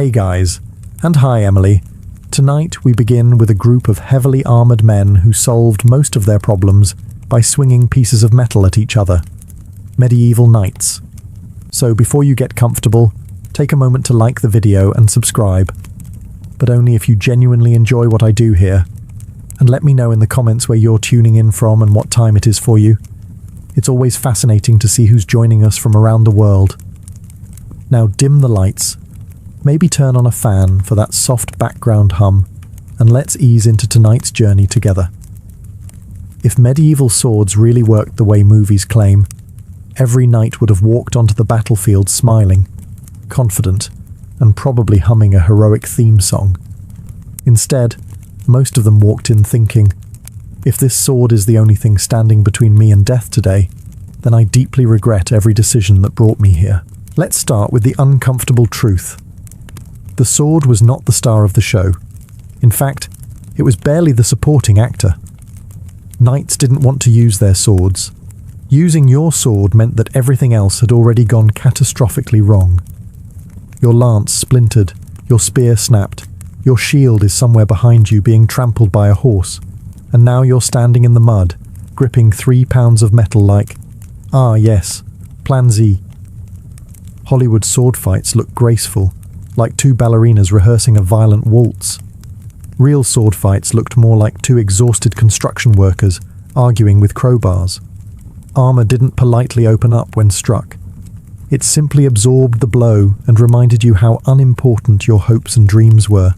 Hey guys, and hi Emily. Tonight we begin with a group of heavily armoured men who solved most of their problems by swinging pieces of metal at each other. Medieval knights. So before you get comfortable, take a moment to like the video and subscribe. But only if you genuinely enjoy what I do here. And let me know in the comments where you're tuning in from and what time it is for you. It's always fascinating to see who's joining us from around the world. Now dim the lights. Maybe turn on a fan for that soft background hum, and let's ease into tonight's journey together. If medieval swords really worked the way movies claim, every knight would have walked onto the battlefield smiling, confident, and probably humming a heroic theme song. Instead, most of them walked in thinking, if this sword is the only thing standing between me and death today, then I deeply regret every decision that brought me here. Let's start with the uncomfortable truth. The sword was not the star of the show. In fact, it was barely the supporting actor. Knights didn't want to use their swords. Using your sword meant that everything else had already gone catastrophically wrong. Your lance splintered, your spear snapped, your shield is somewhere behind you being trampled by a horse, and now you're standing in the mud, gripping 3 pounds of metal like, ah yes, Plan Z. Hollywood sword fights look graceful, like two ballerinas rehearsing a violent waltz. Real sword fights looked more like two exhausted construction workers arguing with crowbars. Armor didn't politely open up when struck. It simply absorbed the blow and reminded you how unimportant your hopes and dreams were.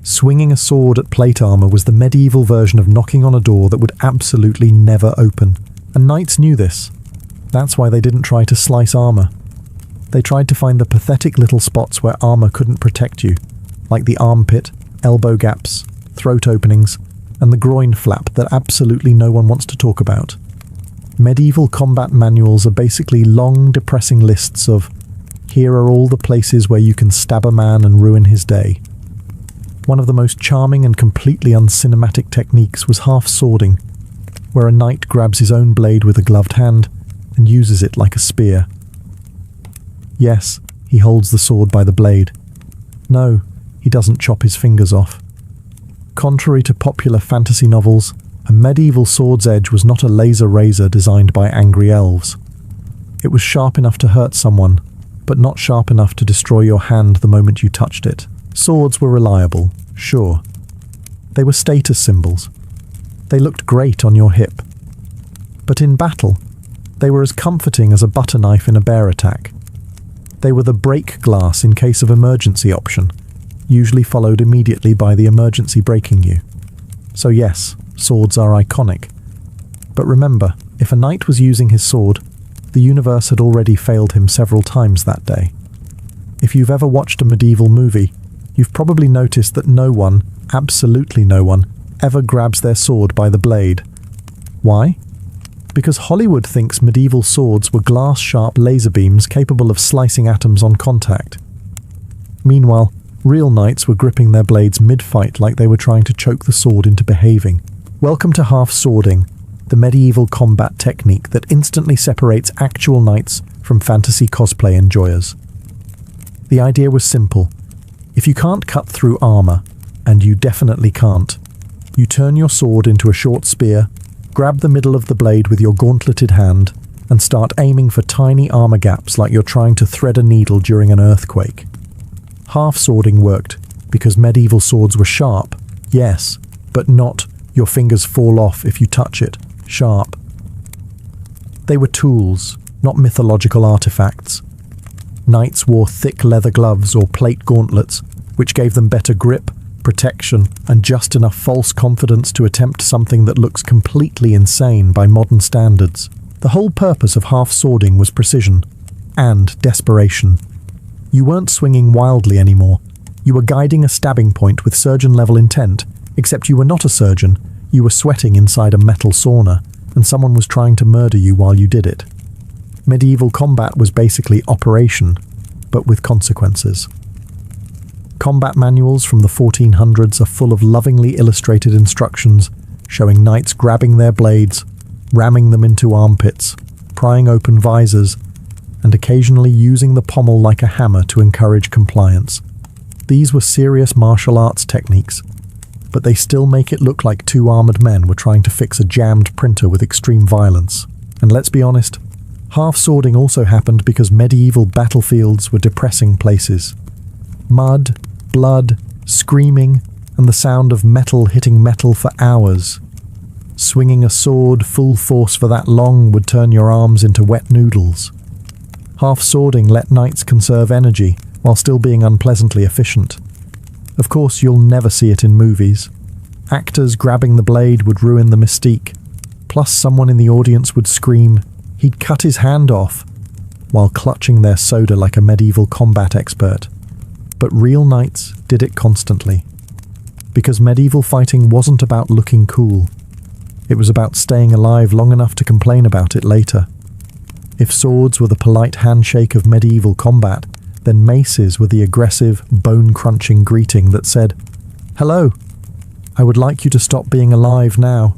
Swinging a sword at plate armor was the medieval version of knocking on a door that would absolutely never open. And knights knew this. That's why they didn't try to slice armor. They tried to find the pathetic little spots where armor couldn't protect you, like the armpit, elbow gaps, throat openings, and the groin flap that absolutely no one wants to talk about. Medieval combat manuals are basically long, depressing lists of, here are all the places where you can stab a man and ruin his day. One of the most charming and completely uncinematic techniques was half-swording, where a knight grabs his own blade with a gloved hand and uses it like a spear. Yes, he holds the sword by the blade. No, he doesn't chop his fingers off. Contrary to popular fantasy novels, a medieval sword's edge was not a laser razor designed by angry elves. It was sharp enough to hurt someone, but not sharp enough to destroy your hand the moment you touched it. Swords were reliable, sure. They were status symbols. They looked great on your hip. But in battle, they were as comforting as a butter knife in a bear attack. They were the break glass in case of emergency option, usually followed immediately by the emergency breaking you. So yes, swords are iconic. But remember, if a knight was using his sword, the universe had already failed him several times that day. If you've ever watched a medieval movie, you've probably noticed that no one, absolutely no one, ever grabs their sword by the blade. Why? Because Hollywood thinks medieval swords were glass-sharp laser beams capable of slicing atoms on contact. Meanwhile, real knights were gripping their blades mid-fight like they were trying to choke the sword into behaving. Welcome to half-swording, the medieval combat technique that instantly separates actual knights from fantasy cosplay enjoyers. The idea was simple. If you can't cut through armor, and you definitely can't, you turn your sword into a short spear, grab the middle of the blade with your gauntleted hand, and start aiming for tiny armor gaps like you're trying to thread a needle during an earthquake. Half-swording worked because medieval swords were sharp, yes, but not your fingers fall off if you touch it, sharp. They were tools, not mythological artifacts. Knights wore thick leather gloves or plate gauntlets, which gave them better grip, protection, and just enough false confidence to attempt something that looks completely insane by modern standards. The whole purpose of half-swording was precision and desperation. You weren't swinging wildly anymore. You were guiding a stabbing point with surgeon-level intent, except you were not a surgeon. You were sweating inside a metal sauna, and someone was trying to murder you while you did it. Medieval combat was basically operation, but with consequences. Combat manuals from the 1400s are full of lovingly illustrated instructions showing knights grabbing their blades, ramming them into armpits, prying open visors, and occasionally using the pommel like a hammer to encourage compliance. These were serious martial arts techniques, but they still make it look like two armored men were trying to fix a jammed printer with extreme violence. And let's be honest, half-swording also happened because medieval battlefields were depressing places. Mud, blood, screaming, and the sound of metal hitting metal for hours. Swinging a sword full force for that long would turn your arms into wet noodles. Half-swording let knights conserve energy while still being unpleasantly efficient. Of course, you'll never see it in movies. Actors grabbing the blade would ruin the mystique. Plus, someone in the audience would scream, "He'd cut his hand off," while clutching their soda like a medieval combat expert. But real knights did it constantly. Because medieval fighting wasn't about looking cool. It was about staying alive long enough to complain about it later. If swords were the polite handshake of medieval combat, then maces were the aggressive, bone-crunching greeting that said, "Hello, I would like you to stop being alive now."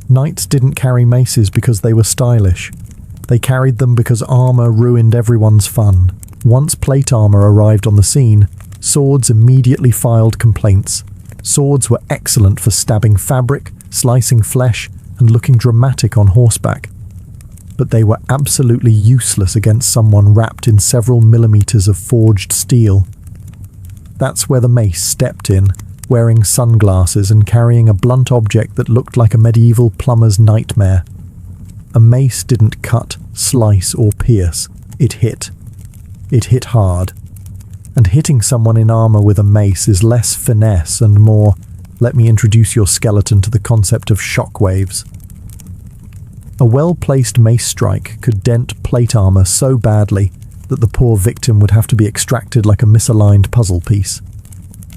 Knights didn't carry maces because they were stylish. They carried them because armor ruined everyone's fun. Once plate armor arrived on the scene, swords immediately filed complaints. Swords were excellent for stabbing fabric, slicing flesh, and looking dramatic on horseback. But they were absolutely useless against someone wrapped in several millimeters of forged steel. That's where the mace stepped in, wearing sunglasses and carrying a blunt object that looked like a medieval plumber's nightmare. A mace didn't cut, slice, or pierce. It hit. It hit hard. And hitting someone in armor with a mace is less finesse and more, let me introduce your skeleton to the concept of shockwaves. A well-placed mace strike could dent plate armor so badly that the poor victim would have to be extracted like a misaligned puzzle piece.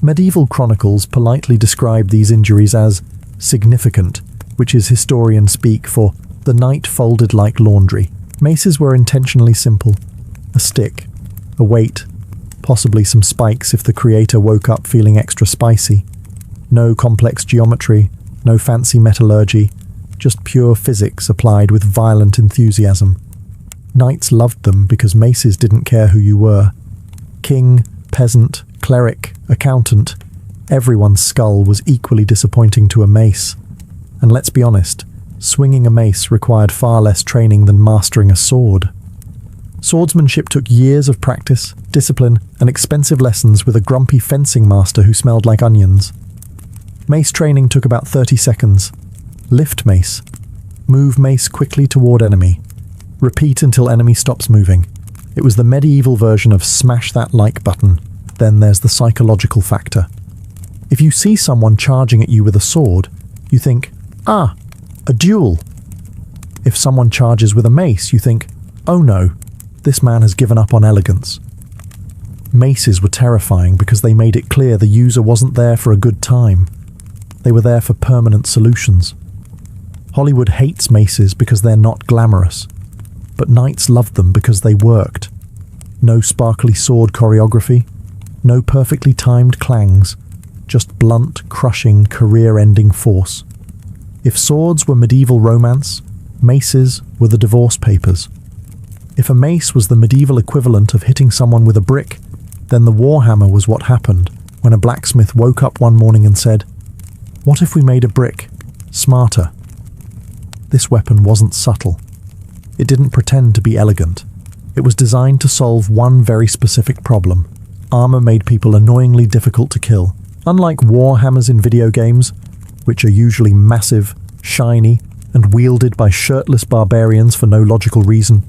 Medieval chronicles politely describe these injuries as significant, which is historian speak for the knight folded like laundry. Maces were intentionally simple. A stick, a weight, possibly some spikes if the creator woke up feeling extra spicy. No complex geometry, no fancy metallurgy, just pure physics applied with violent enthusiasm. Knights loved them because maces didn't care who you were. King, peasant, cleric, accountant, everyone's skull was equally disappointing to a mace. And let's be honest, swinging a mace required far less training than mastering a sword. Swordsmanship took years of practice, discipline, and expensive lessons with a grumpy fencing master who smelled like onions. Mace training took about 30 seconds. Lift mace. Move mace quickly toward enemy. Repeat until enemy stops moving. It was the medieval version of smash that like button. Then there's the psychological factor. If you see someone charging at you with a sword, you think, "Ah, a duel." If someone charges with a mace, you think, "Oh no, this man has given up on elegance." Maces were terrifying because they made it clear the user wasn't there for a good time. They were there for permanent solutions. Hollywood hates maces because they're not glamorous, but knights loved them because they worked. No sparkly sword choreography, no perfectly timed clangs, just blunt, crushing, career-ending force. If swords were medieval romance, maces were the divorce papers. If a mace was the medieval equivalent of hitting someone with a brick, then the warhammer was what happened when a blacksmith woke up one morning and said, "What if we made a brick smarter?" This weapon wasn't subtle. It didn't pretend to be elegant. It was designed to solve one very specific problem. Armor made people annoyingly difficult to kill. Unlike warhammers in video games, which are usually massive, shiny, and wielded by shirtless barbarians for no logical reason,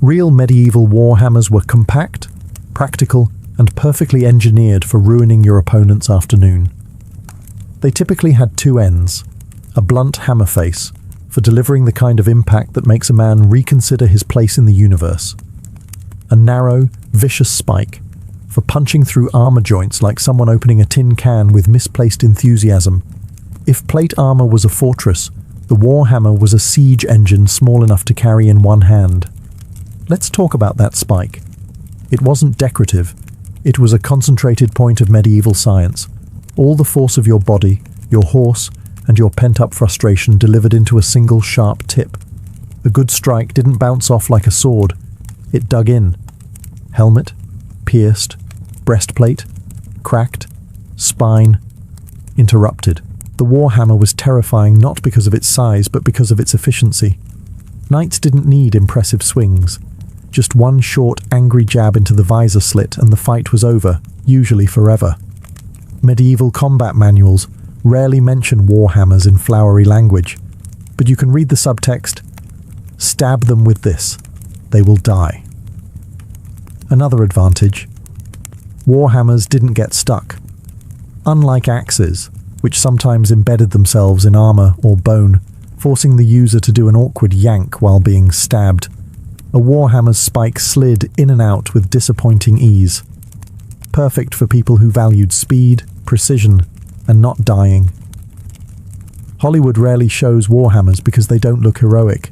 real medieval warhammers were compact, practical, and perfectly engineered for ruining your opponent's afternoon. They typically had two ends, a blunt hammer face, for delivering the kind of impact that makes a man reconsider his place in the universe. A narrow, vicious spike, for punching through armor joints like someone opening a tin can with misplaced enthusiasm. If plate armor was a fortress, the warhammer was a siege engine small enough to carry in one hand. Let's talk about that spike. It wasn't decorative. It was a concentrated point of medieval science. All the force of your body, your horse, and your pent-up frustration delivered into a single sharp tip. A good strike didn't bounce off like a sword. It dug in. Helmet, pierced, breastplate, cracked, spine, interrupted. The warhammer was terrifying not because of its size, but because of its efficiency. Knights didn't need impressive swings. Just one short, angry jab into the visor slit and the fight was over, usually forever. Medieval combat manuals rarely mention warhammers in flowery language, but you can read the subtext: stab them with this, they will die. Another advantage: warhammers didn't get stuck. Unlike axes, which sometimes embedded themselves in armor or bone, forcing the user to do an awkward yank while being stabbed, a warhammer's spike slid in and out with disappointing ease. Perfect for people who valued speed, precision, and not dying. Hollywood rarely shows warhammers because they don't look heroic.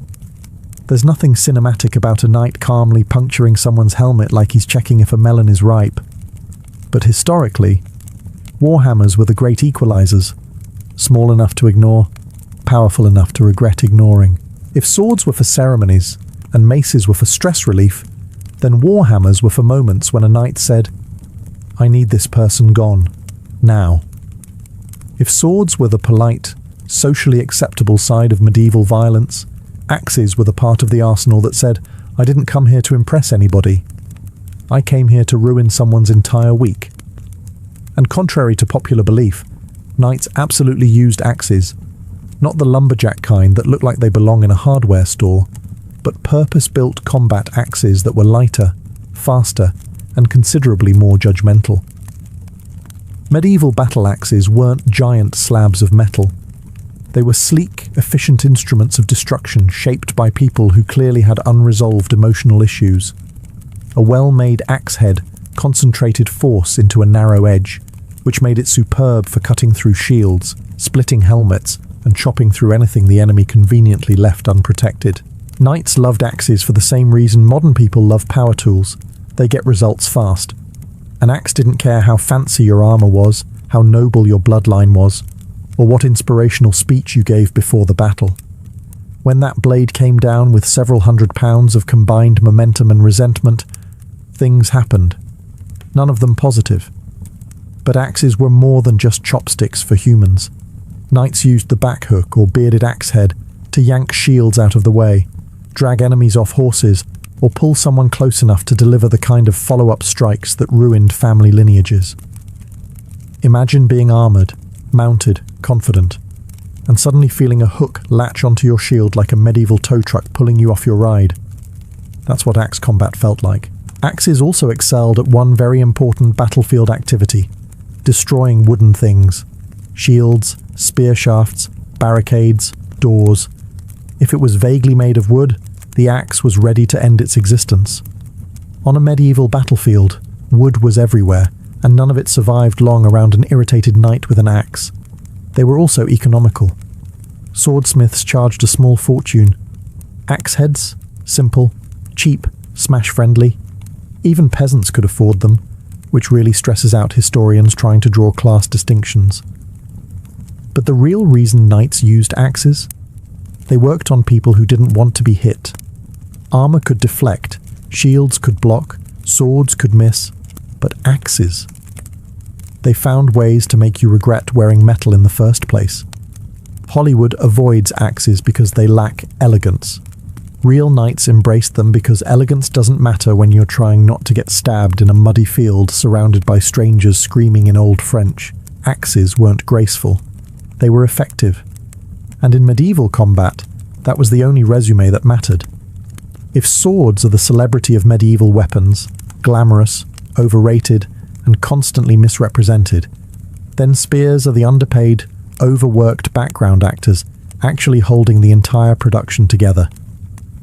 There's nothing cinematic about a knight calmly puncturing someone's helmet like he's checking if a melon is ripe. But historically, warhammers were the great equalizers, small enough to ignore, powerful enough to regret ignoring. If swords were for ceremonies and maces were for stress relief, then warhammers were for moments when a knight said, "I need this person gone, now." If swords were the polite, socially acceptable side of medieval violence, axes were the part of the arsenal that said, "I didn't come here to impress anybody. I came here to ruin someone's entire week." And contrary to popular belief, knights absolutely used axes, not the lumberjack kind that look like they belong in a hardware store, but purpose-built combat axes that were lighter, faster, and considerably more judgmental. Medieval battle axes weren't giant slabs of metal. They were sleek, efficient instruments of destruction shaped by people who clearly had unresolved emotional issues. A well-made axe head concentrated force into a narrow edge, which made it superb for cutting through shields, splitting helmets, and chopping through anything the enemy conveniently left unprotected. Knights loved axes for the same reason modern people love power tools. They get results fast. An axe didn't care how fancy your armor was, how noble your bloodline was, or what inspirational speech you gave before the battle. When that blade came down with several hundred pounds of combined momentum and resentment, things happened. None of them positive. But axes were more than just chopsticks for humans. Knights used the back hook or bearded axe head to yank shields out of the way, drag enemies off horses, or pull someone close enough to deliver the kind of follow-up strikes that ruined family lineages. Imagine being armored, mounted, confident, and suddenly feeling a hook latch onto your shield like a medieval tow truck pulling you off your ride. That's what axe combat felt like. Axes also excelled at one very important battlefield activity: destroying wooden things. Shields, spear shafts, barricades, doors. If it was vaguely made of wood, the axe was ready to end its existence. On a medieval battlefield, wood was everywhere, and none of it survived long around an irritated knight with an axe. They were also economical. Swordsmiths charged a small fortune. Axe heads? Simple, cheap, smash-friendly. Even peasants could afford them, which really stresses out historians trying to draw class distinctions. But the real reason knights used axes? They worked on people who didn't want to be hit. Armor could deflect, shields could block, swords could miss, but axes? They found ways to make you regret wearing metal in the first place. Hollywood avoids axes because they lack elegance. Real knights embraced them because elegance doesn't matter when you're trying not to get stabbed in a muddy field surrounded by strangers screaming in Old French. Axes weren't graceful. They were effective. And in medieval combat, that was the only resume that mattered. If swords are the celebrity of medieval weapons, glamorous, overrated, and constantly misrepresented, then spears are the underpaid, overworked background actors actually holding the entire production together.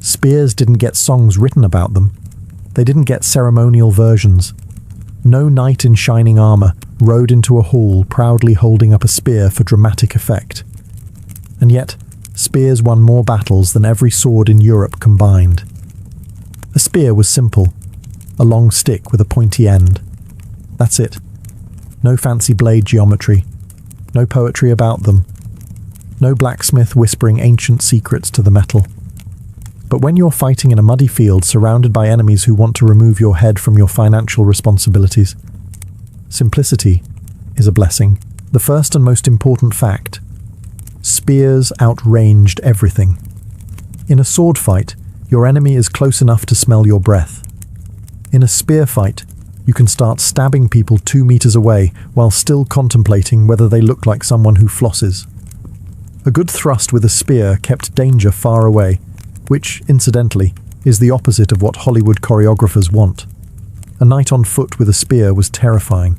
Spears didn't get songs written about them. They didn't get ceremonial versions. No knight in shining armor rode into a hall proudly holding up a spear for dramatic effect. And yet, spears won more battles than every sword in Europe combined. A spear was simple, a long stick with a pointy end. That's it. No fancy blade geometry, no poetry about them, no blacksmith whispering ancient secrets to the metal. But when you're fighting in a muddy field surrounded by enemies who want to remove your head from your financial responsibilities, Simplicity is a blessing. The first and most important fact: spears outranged everything. In a sword fight, your enemy is close enough to smell your breath. In a spear fight, you can start stabbing people 2 meters away while still contemplating whether they look like someone who flosses. A good thrust with a spear kept danger far away, which, incidentally, is the opposite of what Hollywood choreographers want. A knight on foot with a spear was terrifying.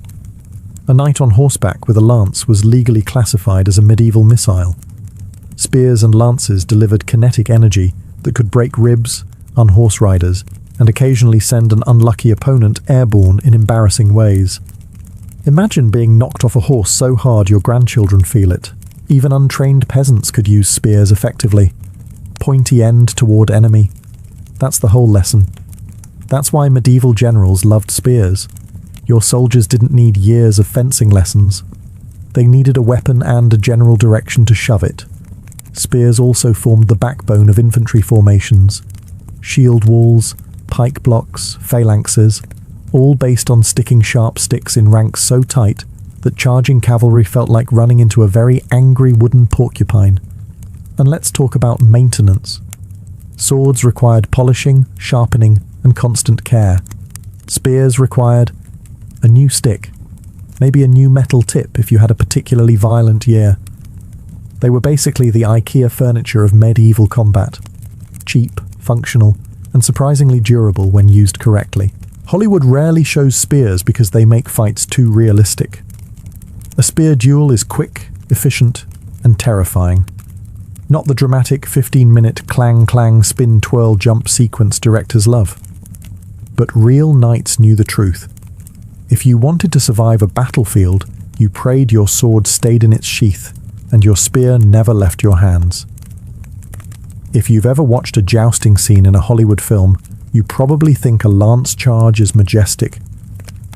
A knight on horseback with a lance was legally classified as a medieval missile. Spears and lances delivered kinetic energy that could break ribs, unhorse riders, and occasionally send an unlucky opponent airborne in embarrassing ways. Imagine being knocked off a horse so hard your grandchildren feel it. Even untrained peasants could use spears effectively. Pointy end toward enemy. That's the whole lesson. That's why medieval generals loved spears. Your soldiers didn't need years of fencing lessons. They needed a weapon and a general direction to shove it. Spears also formed the backbone of infantry formations. Shield walls, pike blocks, phalanxes, all based on sticking sharp sticks in ranks so tight that charging cavalry felt like running into a very angry wooden porcupine. And let's talk about maintenance. Swords required polishing, sharpening, and constant care. Spears required a new stick, maybe a new metal tip if you had a particularly violent year. They were basically the IKEA furniture of medieval combat. Cheap, functional, and surprisingly durable when used correctly. Hollywood rarely shows spears because they make fights too realistic. A spear duel is quick, efficient, and terrifying. Not the dramatic 15-minute clang-clang spin-twirl-jump sequence directors love. But real knights knew the truth. If you wanted to survive a battlefield, you prayed your sword stayed in its sheath, and your spear never left your hands. If you've ever watched a jousting scene in a Hollywood film, you probably think a lance charge is majestic.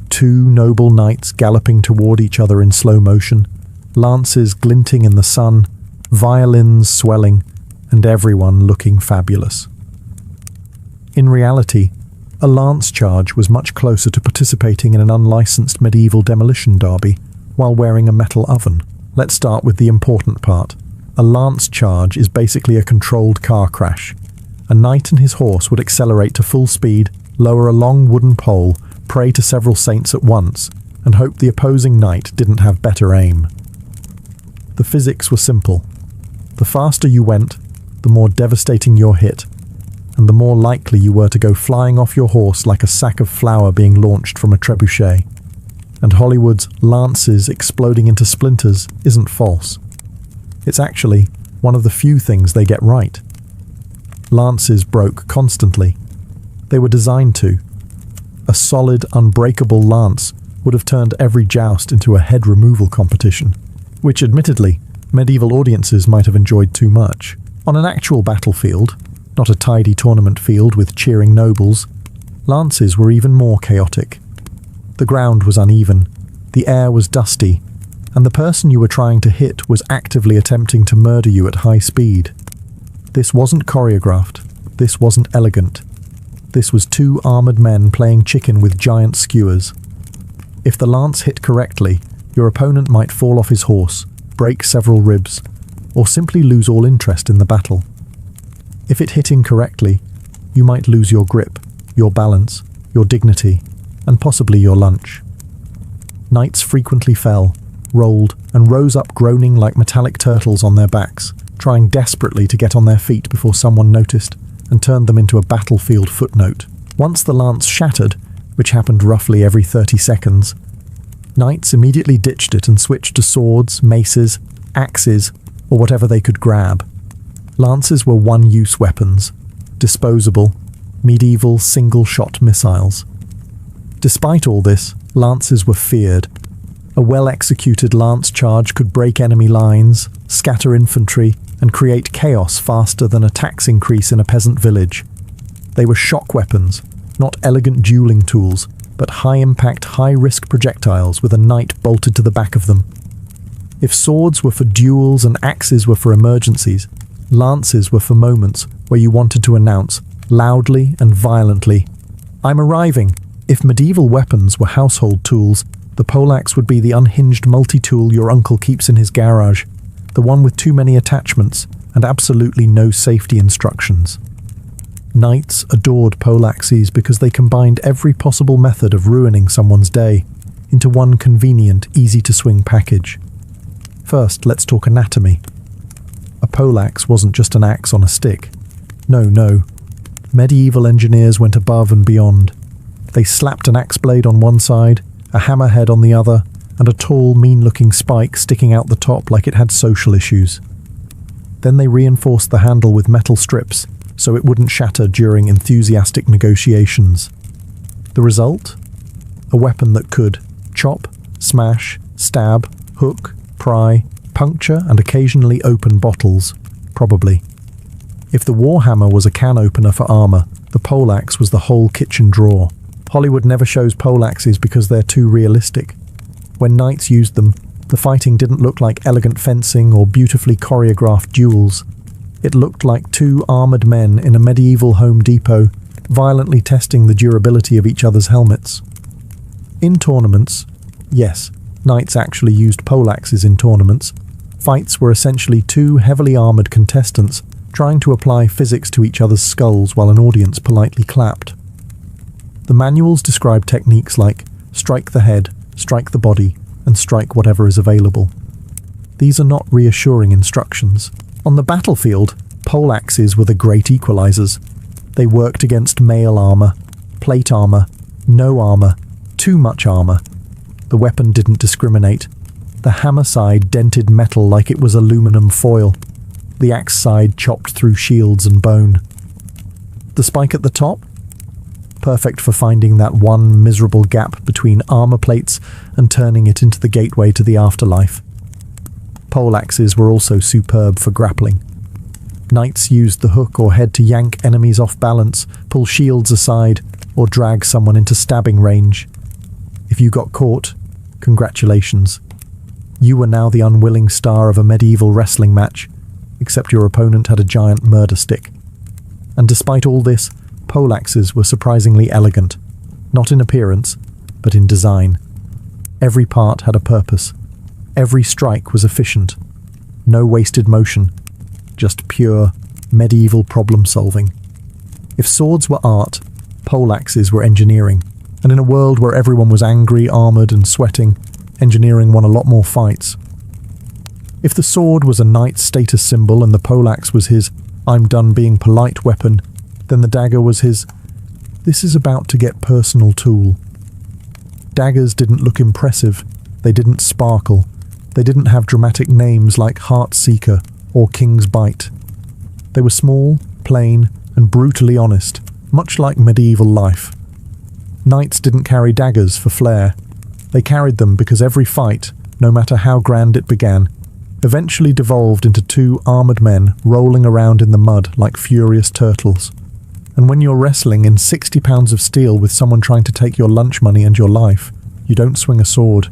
2 noble knights galloping toward each other in slow motion, lances glinting in the sun, violins swelling, and everyone looking fabulous. In reality, a lance charge was much closer to participating in an unlicensed medieval demolition derby while wearing a metal oven. Let's start with the important part. A lance charge is basically a controlled car crash. A knight and his horse would accelerate to full speed, lower a long wooden pole, pray to several saints at once, and hope the opposing knight didn't have better aim. The physics were simple. The faster you went, the more devastating your hit, and the more likely you were to go flying off your horse like a sack of flour being launched from a trebuchet. And Hollywood's lances exploding into splinters isn't false. It's actually one of the few things they get right. Lances broke constantly. They were designed to. A solid, unbreakable lance would have turned every joust into a head removal competition, which admittedly, medieval audiences might have enjoyed too much. On an actual battlefield, not a tidy tournament field with cheering nobles, lances were even more chaotic. The ground was uneven, the air was dusty, and the person you were trying to hit was actively attempting to murder you at high speed. This wasn't choreographed, this wasn't elegant. This was 2 armoured men playing chicken with giant skewers. If the lance hit correctly, your opponent might fall off his horse, break several ribs, or simply lose all interest in the battle. If it hit incorrectly, you might lose your grip, your balance, your dignity, and possibly your lunch. Knights frequently fell, rolled, and rose up groaning like metallic turtles on their backs, trying desperately to get on their feet before someone noticed and turned them into a battlefield footnote. Once the lance shattered, which happened roughly every 30 seconds, knights immediately ditched it and switched to swords, maces, axes, or whatever they could grab. Lances were one-use weapons, disposable, medieval single-shot missiles. Despite all this, lances were feared. A well-executed lance charge could break enemy lines, scatter infantry, and create chaos faster than a tax increase in a peasant village. They were shock weapons, not elegant dueling tools, but high-impact, high-risk projectiles with a knight bolted to the back of them. If swords were for duels and axes were for emergencies, lances were for moments where you wanted to announce, loudly and violently, "I'm arriving!" If medieval weapons were household tools, The poleaxe would be the unhinged multi-tool your uncle keeps in his garage, the one with too many attachments and absolutely no safety instructions. Knights adored poleaxes because they combined every possible method of ruining someone's day into one convenient, easy-to-swing package. First, let's talk anatomy. A poleaxe wasn't just an axe on a stick. No. Medieval engineers went above and beyond. They slapped an axe blade on one side, a hammerhead on the other, and a tall, mean-looking spike sticking out the top like it had social issues. Then they reinforced the handle with metal strips so it wouldn't shatter during enthusiastic negotiations. The result? A weapon that could chop, smash, stab, hook, pry, puncture, and occasionally open bottles, probably. If the warhammer was a can opener for armor, the poleaxe was the whole kitchen drawer. Hollywood never shows poleaxes because they're too realistic. When knights used them, the fighting didn't look like elegant fencing or beautifully choreographed duels. It looked like two armored men in a medieval Home Depot, violently testing the durability of each other's helmets. In tournaments, yes, knights actually used poleaxes in tournaments. Fights were essentially two heavily armored contestants trying to apply physics to each other's skulls while an audience politely clapped. The manuals describe techniques like strike the head, strike the body, and strike whatever is available. These are not reassuring instructions. On the battlefield, poleaxes were the great equalizers. They worked against mail armor, plate armor, no armor, too much armor. The weapon didn't discriminate. The hammer side dented metal like it was aluminum foil. The axe side chopped through shields and bone. The spike at the top? Perfect for finding that one miserable gap between armor plates and turning it into the gateway to the afterlife. Poleaxes were also superb for grappling. Knights used the hook or head to yank enemies off balance, pull shields aside, or drag someone into stabbing range. If you got caught, congratulations. You were now the unwilling star of a medieval wrestling match, except your opponent had a giant murder stick. And despite all this, poleaxes were surprisingly elegant, not in appearance, but in design. Every part had a purpose. Every strike was efficient. No wasted motion, just pure, medieval problem-solving. If swords were art, poleaxes were engineering, and in a world where everyone was angry, armoured, and sweating, engineering won a lot more fights. If the sword was a knight's status symbol and the poleaxe was his "I'm done being polite" weapon, then the dagger was his "this is about to get personal" tool. Daggers didn't look impressive, they didn't sparkle, they didn't have dramatic names like Heartseeker or King's Bite. They were small, plain, and brutally honest, much like medieval life. Knights didn't carry daggers for flair. They carried them because every fight, no matter how grand it began, eventually devolved into two armoured men rolling around in the mud like furious turtles. And when you're wrestling in 60 pounds of steel with someone trying to take your lunch money and your life, you don't swing a sword.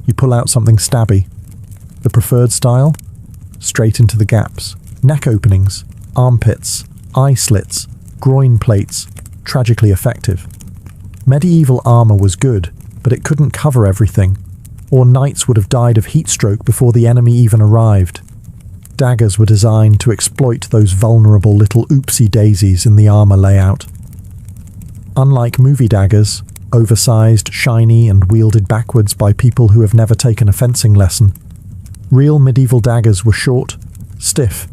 You pull out something stabby. The preferred style? Straight into the gaps. Neck openings, armpits, eye slits, groin plates, tragically effective. Medieval armour was good, but it couldn't cover everything, or knights would have died of heatstroke before the enemy even arrived. Daggers were designed to exploit those vulnerable little oopsie-daisies in the armour layout. Unlike movie daggers, oversized, shiny, and wielded backwards by people who have never taken a fencing lesson, real medieval daggers were short, stiff,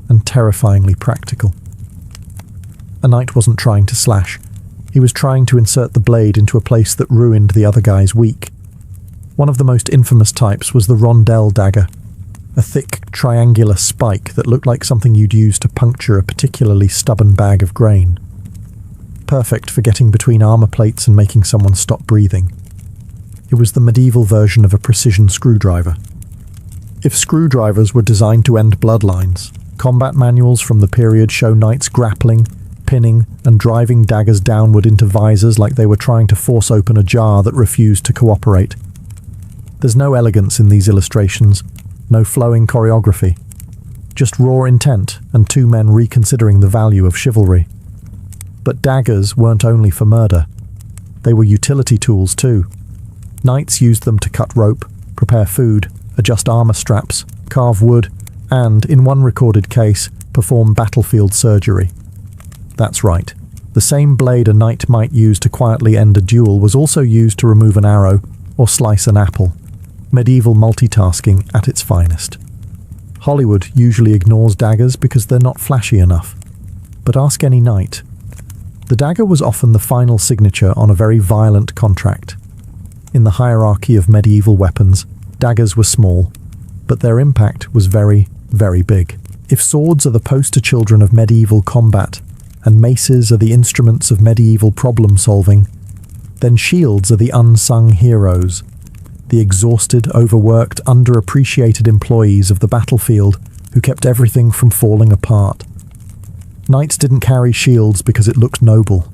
and terrifyingly practical. A knight wasn't trying to slash. He was trying to insert the blade into a place that ruined the other guy's weak. One of the most infamous types was the rondelle dagger, a thick, triangular spike that looked like something you'd use to puncture a particularly stubborn bag of grain. Perfect for getting between armour plates and making someone stop breathing. It was the medieval version of a precision screwdriver. If screwdrivers were designed to end bloodlines, combat manuals from the period show knights grappling, pinning, and driving daggers downward into visors like they were trying to force open a jar that refused to cooperate. There's no elegance in these illustrations, no flowing choreography, just raw intent and two men reconsidering the value of chivalry. But daggers weren't only for murder. They were utility tools too. Knights used them to cut rope, prepare food, adjust armor straps, carve wood, and, in one recorded case, perform battlefield surgery. That's right. The same blade a knight might use to quietly end a duel was also used to remove an arrow or slice an apple. Medieval multitasking at its finest. Hollywood usually ignores daggers because they're not flashy enough. But ask any knight. The dagger was often the final signature on a very violent contract. In the hierarchy of medieval weapons, daggers were small, but their impact was very, very big. If swords are the poster children of medieval combat, and maces are the instruments of medieval problem-solving, then shields are the unsung heroes, the exhausted, overworked, underappreciated employees of the battlefield who kept everything from falling apart. Knights didn't carry shields because it looked noble.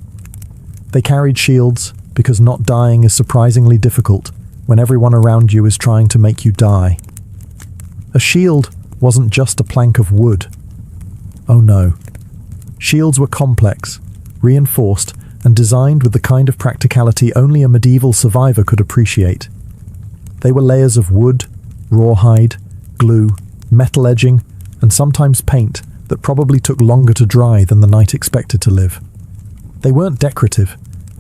They carried shields because not dying is surprisingly difficult when everyone around you is trying to make you die. A shield wasn't just a plank of wood. Oh no. Shields were complex, reinforced, and designed with the kind of practicality only a medieval survivor could appreciate. They were layers of wood, rawhide, glue, metal edging, and sometimes paint that probably took longer to dry than the knight expected to live. They weren't decorative.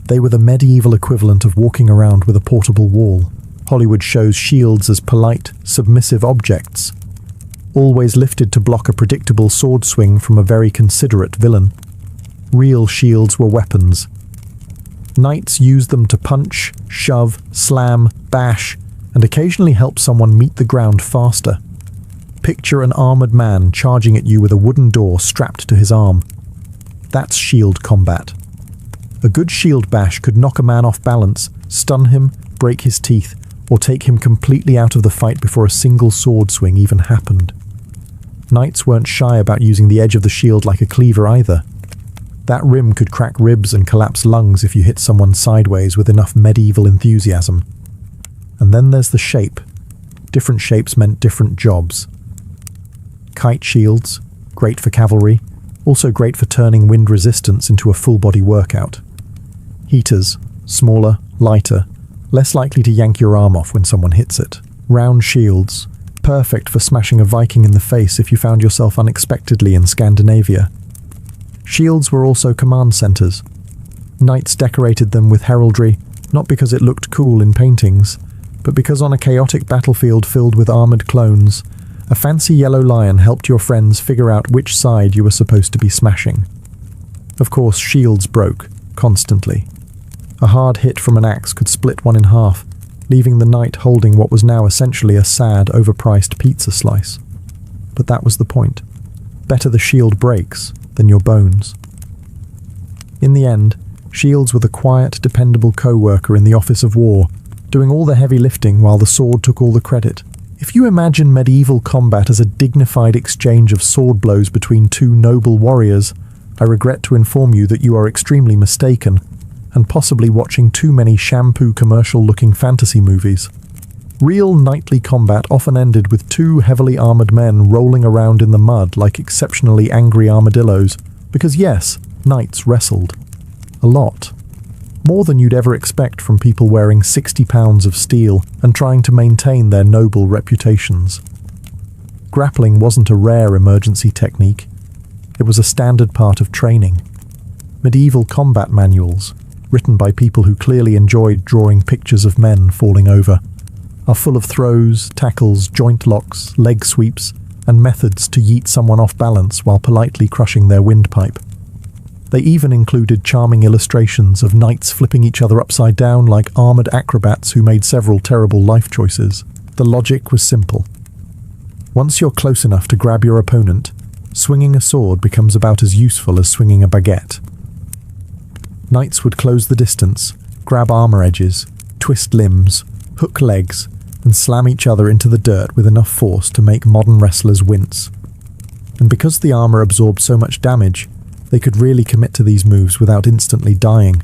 They were the medieval equivalent of walking around with a portable wall. Hollywood shows shields as polite, submissive objects, always lifted to block a predictable sword swing from a very considerate villain. Real shields were weapons. Knights used them to punch, shove, slam, bash, and occasionally help someone meet the ground faster. Picture an armored man charging at you with a wooden door strapped to his arm. That's shield combat. A good shield bash could knock a man off balance, stun him, break his teeth, or take him completely out of the fight before a single sword swing even happened. Knights weren't shy about using the edge of the shield like a cleaver either. That rim could crack ribs and collapse lungs if you hit someone sideways with enough medieval enthusiasm. And then there's the shape. Different shapes meant different jobs. Kite shields, great for cavalry, also great for turning wind resistance into a full-body workout. Heaters, smaller, lighter, less likely to yank your arm off when someone hits it. Round shields, perfect for smashing a Viking in the face if you found yourself unexpectedly in Scandinavia. Shields were also command centers. Knights decorated them with heraldry, not because it looked cool in paintings, but because on a chaotic battlefield filled with armored clones, a fancy yellow lion helped your friends figure out which side you were supposed to be smashing. Of course, shields broke, constantly. A hard hit from an axe could split one in half, leaving the knight holding what was now essentially a sad, overpriced pizza slice. But that was the point. Better the shield breaks than your bones. In the end, shields were the quiet, dependable co-worker in the office of war, doing all the heavy lifting while the sword took all the credit. If you imagine medieval combat as a dignified exchange of sword blows between two noble warriors, I regret to inform you that you are extremely mistaken, and possibly watching too many shampoo commercial-looking fantasy movies. Real knightly combat often ended with two heavily armored men rolling around in the mud like exceptionally angry armadillos, because yes, knights wrestled. A lot. More than you'd ever expect from people wearing 60 pounds of steel and trying to maintain their noble reputations. Grappling wasn't a rare emergency technique. It was a standard part of training. Medieval combat manuals, written by people who clearly enjoyed drawing pictures of men falling over, are full of throws, tackles, joint locks, leg sweeps, and methods to yeet someone off balance while politely crushing their windpipe. They even included charming illustrations of knights flipping each other upside down like armored acrobats who made several terrible life choices. The logic was simple. Once you're close enough to grab your opponent, swinging a sword becomes about as useful as swinging a baguette. Knights would close the distance, grab armor edges, twist limbs, hook legs, and slam each other into the dirt with enough force to make modern wrestlers wince. And because the armor absorbed so much damage, they could really commit to these moves without instantly dying,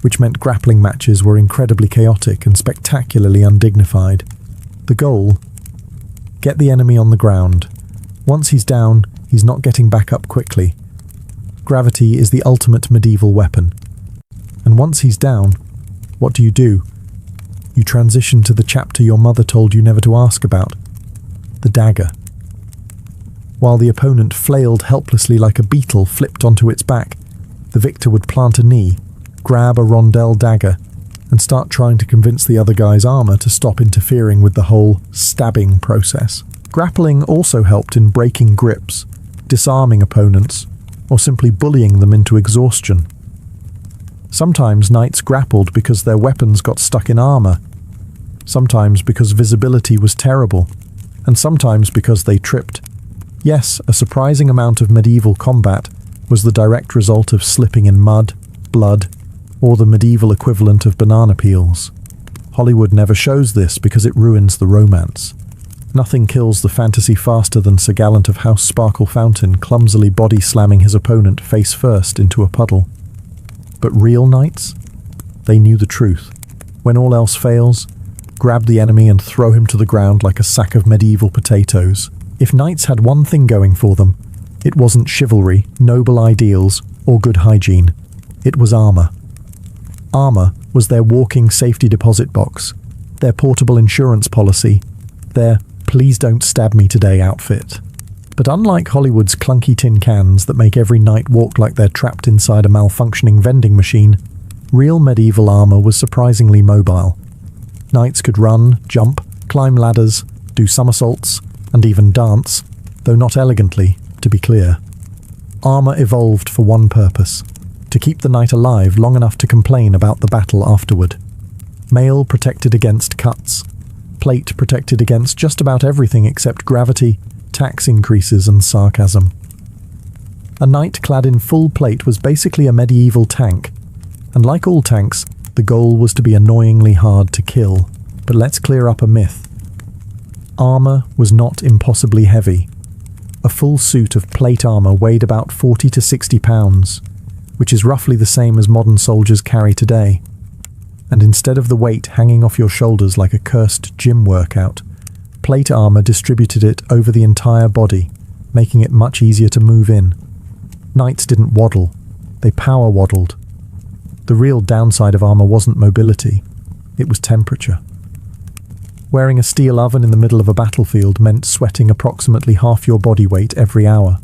which meant grappling matches were incredibly chaotic and spectacularly undignified. The goal? Get the enemy on the ground. Once he's down, he's not getting back up quickly. Gravity is the ultimate medieval weapon. And once he's down, what do? You you transition to the chapter your mother told you never to ask about, the dagger. While the opponent flailed helplessly like a beetle flipped onto its back, the victor would plant a knee, grab a rondelle dagger, and start trying to convince the other guy's armor to stop interfering with the whole stabbing process. Grappling also helped in breaking grips, disarming opponents, or simply bullying them into exhaustion. Sometimes knights grappled because their weapons got stuck in armor, sometimes because visibility was terrible, and sometimes because they tripped. Yes, a surprising amount of medieval combat was the direct result of slipping in mud, blood, or the medieval equivalent of banana peels. Hollywood never shows this because it ruins the romance. Nothing kills the fantasy faster than Sir Gallant of House Sparkle Fountain clumsily body-slamming his opponent face first into a puddle. But real knights? They knew the truth. When all else fails, grab the enemy and throw him to the ground like a sack of medieval potatoes. If knights had one thing going for them, it wasn't chivalry, noble ideals, or good hygiene. It was armor. Armor was their walking safety deposit box, their portable insurance policy, their "please don't stab me today" outfit. But unlike Hollywood's clunky tin cans that make every knight walk like they're trapped inside a malfunctioning vending machine, real medieval armor was surprisingly mobile. Knights could run, jump, climb ladders, do somersaults, and even dance, though not elegantly, to be clear. Armor evolved for one purpose: to keep the knight alive long enough to complain about the battle afterward. Mail protected against cuts. Plate protected against just about everything except gravity, tax increases, and sarcasm. A knight clad in full plate was basically a medieval tank, and like all tanks, the goal was to be annoyingly hard to kill. But let's clear up a myth. Armor was not impossibly heavy. A full suit of plate armor weighed about 40 to 60 pounds, which is roughly the same as modern soldiers carry today. And instead of the weight hanging off your shoulders like a cursed gym workout, plate armor distributed it over the entire body, making it much easier to move in. Knights didn't waddle, they power waddled. The real downside of armor wasn't mobility, it was temperature. Wearing a steel oven in the middle of a battlefield meant sweating approximately half your body weight every hour.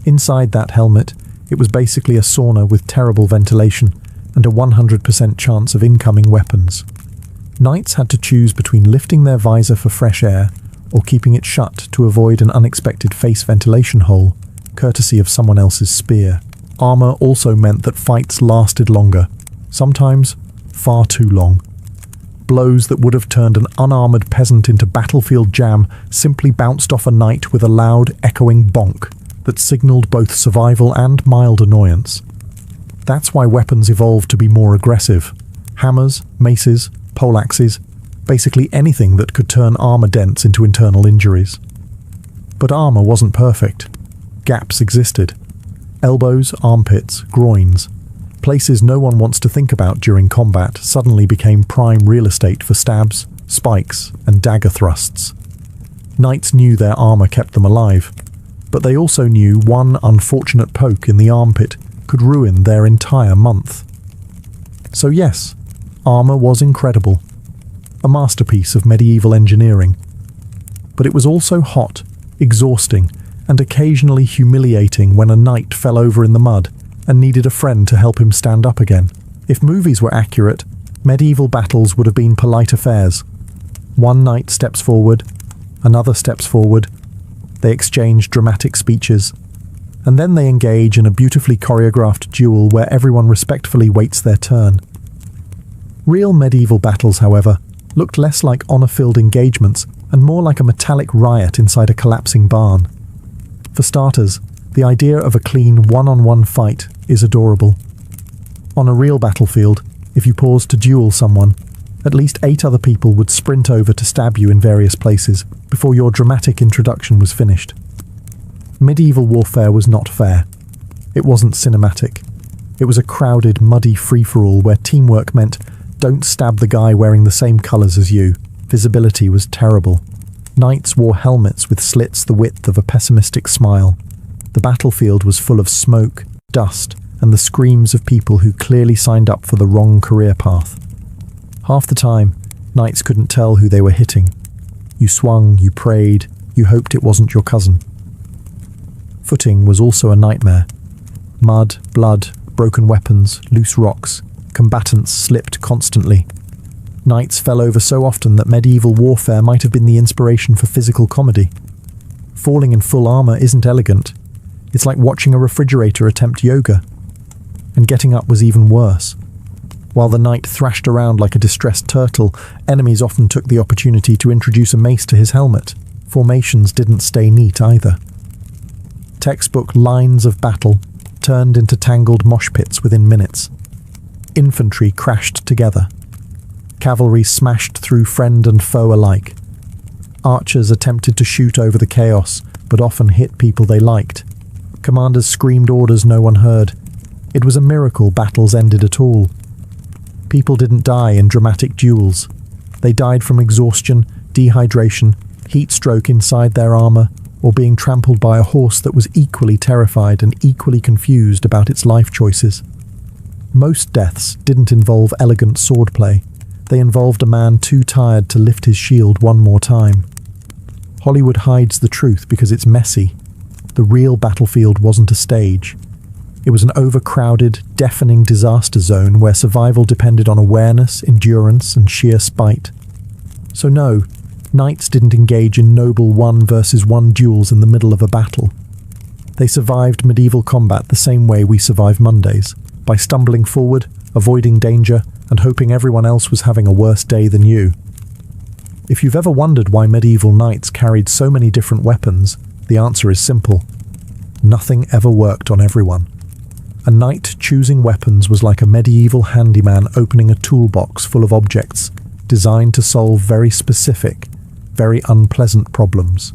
Inside that helmet, it was basically a sauna with terrible ventilation and a 100% chance of incoming weapons. Knights had to choose between lifting their visor for fresh air or keeping it shut to avoid an unexpected face ventilation hole, courtesy of someone else's spear. Armor also meant that fights lasted longer, sometimes far too long. Blows that would have turned an unarmored peasant into battlefield jam simply bounced off a knight with a loud, echoing bonk that signaled both survival and mild annoyance. That's why weapons evolved to be more aggressive. Hammers, maces, poleaxes, basically anything that could turn armor dents into internal injuries. But armor wasn't perfect. Gaps existed. Elbows, armpits, groins. Places no one wants to think about during combat suddenly became prime real estate for stabs, spikes, and dagger thrusts. Knights knew their armor kept them alive, but they also knew one unfortunate poke in the armpit could ruin their entire month. So yes, armor was incredible, a masterpiece of medieval engineering. But it was also hot, exhausting, and occasionally humiliating when a knight fell over in the mud and needed a friend to help him stand up again. If movies were accurate, medieval battles would have been polite affairs. One knight steps forward, another steps forward, they exchange dramatic speeches, and then they engage in a beautifully choreographed duel where everyone respectfully waits their turn. Real medieval battles, however, looked less like honor-filled engagements and more like a metallic riot inside a collapsing barn. For starters, the idea of a clean one-on-one fight is adorable. On a real battlefield, if you paused to duel someone, at least 8 other people would sprint over to stab you in various places before your dramatic introduction was finished. Medieval warfare was not fair. It wasn't cinematic. It was a crowded, muddy free-for-all where teamwork meant don't stab the guy wearing the same colours as you. Visibility was terrible. Knights wore helmets with slits the width of a pessimistic smile. The battlefield was full of smoke, dust, and the screams of people who clearly signed up for the wrong career path. Half the time, Knights couldn't tell who they were hitting. You swung, you prayed, you hoped it wasn't your cousin. Footing was also a nightmare. Mud, blood, broken weapons, loose rocks. Combatants slipped constantly. Knights fell over so often that medieval warfare might have been the inspiration for physical comedy. Falling in full armor isn't elegant. It's like watching a refrigerator attempt yoga. And getting up was even worse. While the knight thrashed around like a distressed turtle, enemies often took the opportunity to introduce a mace to his helmet. Formations didn't stay neat either. Textbook lines of battle turned into tangled mosh pits within minutes. Infantry crashed together. Cavalry smashed through friend and foe alike. Archers attempted to shoot over the chaos, but often hit people they liked. Commanders screamed orders no one heard. It was a miracle battles ended at all. People didn't die in dramatic duels. They died from exhaustion, dehydration, heat stroke inside their armor, or being trampled by a horse that was equally terrified and equally confused about its life choices. Most deaths didn't involve elegant swordplay. They involved a man too tired to lift his shield one more time. Hollywood hides the truth because it's messy. The real battlefield wasn't a stage. It was an overcrowded, deafening disaster zone where survival depended on awareness, endurance, and sheer spite. So no, knights didn't engage in noble 1-versus-1 duels in the middle of a battle. They survived medieval combat the same way we survive Mondays, by stumbling forward, avoiding danger, and hoping everyone else was having a worse day than you. If you've ever wondered why medieval knights carried so many different weapons, the answer is simple. Nothing ever worked on everyone. A knight choosing weapons was like a medieval handyman opening a toolbox full of objects designed to solve very specific, very unpleasant problems.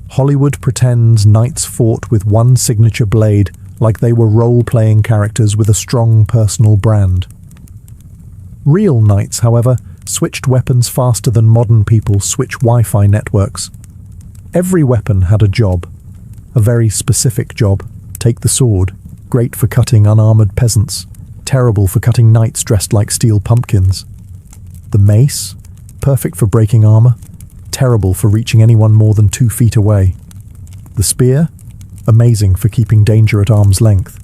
Hollywood pretends knights fought with one signature blade like they were role-playing characters with a strong personal brand. Real knights, however, switched weapons faster than modern people switch Wi-Fi networks. Every weapon had a job, a very specific job. Take the sword, great for cutting unarmored peasants, terrible for cutting knights dressed like steel pumpkins. The mace, perfect for breaking armor, terrible for reaching anyone more than 2 feet away. The spear, amazing for keeping danger at arm's length,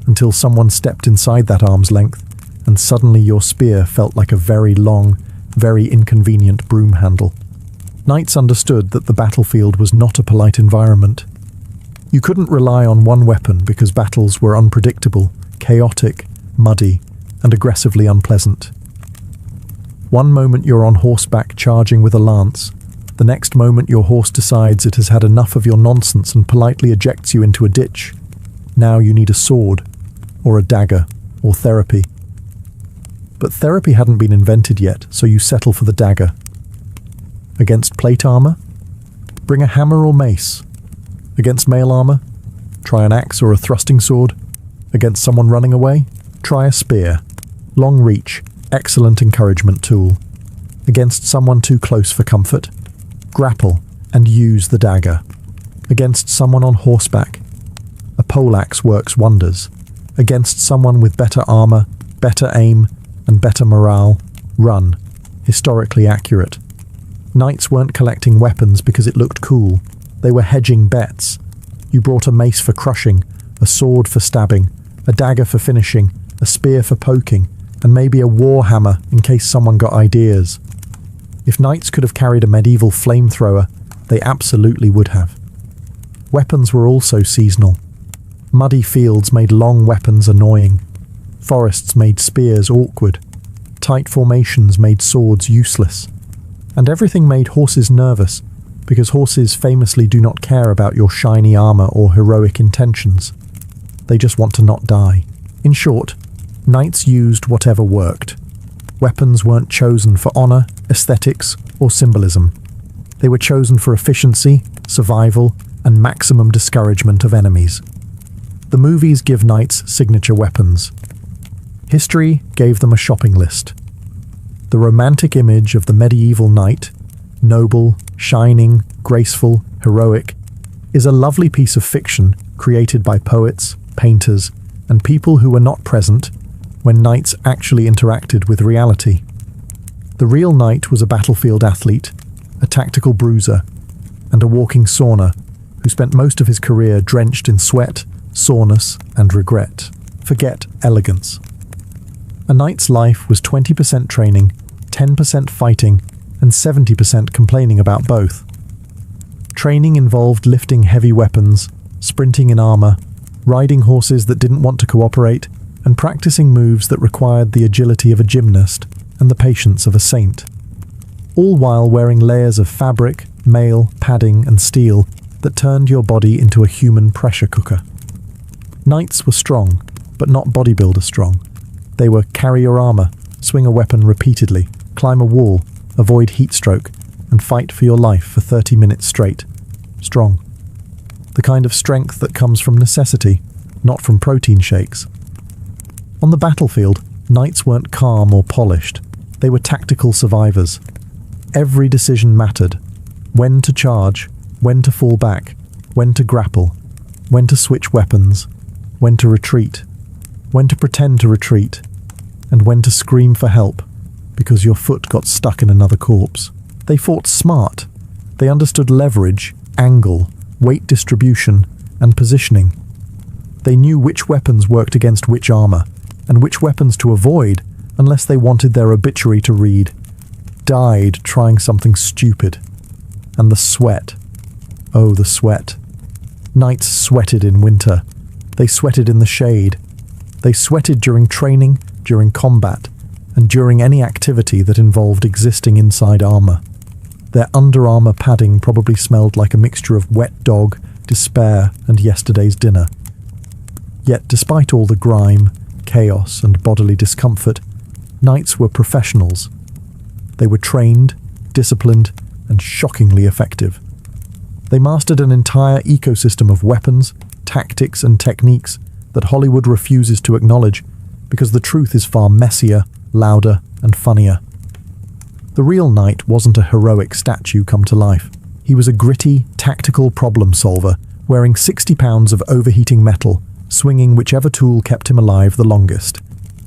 until someone stepped inside that arm's length, and suddenly your spear felt like a very long, very inconvenient broom handle. Knights understood that the battlefield was not a polite environment. You couldn't rely on one weapon because battles were unpredictable, chaotic, muddy, and aggressively unpleasant. One moment you're on horseback charging with a lance. The next moment your horse decides it has had enough of your nonsense and politely ejects you into a ditch. Now you need a sword, or a dagger, or therapy. But therapy hadn't been invented yet, so you settle for the dagger. Against plate armor? Bring a hammer or mace. Against mail armor? Try an axe or a thrusting sword. Against someone running away? Try a spear. Long reach, excellent encouragement tool. Against someone too close for comfort? Grapple and use the dagger. Against someone on horseback? A poleaxe works wonders. Against someone with better armor, better aim, and better morale? Run. Historically accurate. Knights weren't collecting weapons because it looked cool. They were hedging bets. You brought a mace for crushing, a sword for stabbing, a dagger for finishing, a spear for poking, and maybe a war hammer in case someone got ideas. If knights could have carried a medieval flamethrower, they absolutely would have. Weapons were also seasonal. Muddy fields made long weapons annoying. Forests made spears awkward. Tight formations made swords useless. And everything made horses nervous, because horses famously do not care about your shiny armor or heroic intentions. They just want to not die. In short, knights used whatever worked. Weapons weren't chosen for honor, aesthetics, or symbolism. They were chosen for efficiency, survival, and maximum discouragement of enemies. The movies give knights signature weapons. History gave them a shopping list. The romantic image of the medieval knight, noble, shining, graceful, heroic, is a lovely piece of fiction created by poets, painters, and people who were not present when knights actually interacted with reality. The real knight was a battlefield athlete, a tactical bruiser, and a walking sauna who spent most of his career drenched in sweat, soreness, and regret. Forget elegance. A knight's life was 20% training, 10% fighting, and 70% complaining about both. Training involved lifting heavy weapons, sprinting in armor, riding horses that didn't want to cooperate, and practicing moves that required the agility of a gymnast and the patience of a saint. All while wearing layers of fabric, mail, padding, and steel that turned your body into a human pressure cooker. Knights were strong, but not bodybuilder strong. They were carry your armor, swing a weapon repeatedly, climb a wall, avoid heat stroke, and fight for your life for 30 minutes straight. Strong. The kind of strength that comes from necessity, not from protein shakes. On the battlefield, knights weren't calm or polished. They were tactical survivors. Every decision mattered. When to charge, when to fall back, when to grapple, when to switch weapons, when to retreat, when to pretend to retreat, and when to scream for help because your foot got stuck in another corpse. They fought smart. They understood leverage, angle, weight distribution, and positioning. They knew which weapons worked against which armor, and which weapons to avoid unless they wanted their obituary to read, "Died trying something stupid." And the sweat. Oh, the sweat. Knights sweated in winter. They sweated in the shade. They sweated during training, during combat, and during any activity that involved existing inside armor. Their Under Armour padding probably smelled like a mixture of wet dog, despair, and yesterday's dinner. Yet despite all the grime, chaos, and bodily discomfort, knights were professionals. They were trained, disciplined, and shockingly effective. They mastered an entire ecosystem of weapons, tactics, and techniques that Hollywood refuses to acknowledge because the truth is far messier, louder, and funnier. The real knight wasn't a heroic statue come to life. He was a gritty, tactical problem solver, wearing 60 pounds of overheating metal, swinging whichever tool kept him alive the longest.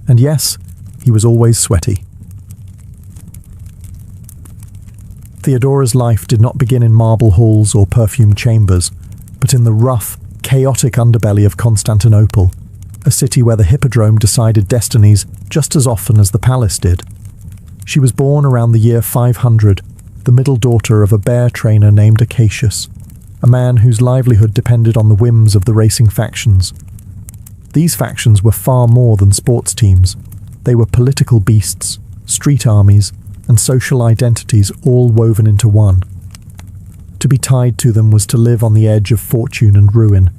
And yes, he was always sweaty. Theodora's life did not begin in marble halls or perfumed chambers, but in the rough, chaotic underbelly of Constantinople, a city where the hippodrome decided destinies just as often as the palace did. She was born around the year 500, the middle daughter of a bear trainer named Acacius, a man whose livelihood depended on the whims of the racing factions. These factions were far more than sports teams. They were political beasts, street armies, and social identities all woven into one. To be tied to them was to live on the edge of fortune and ruin,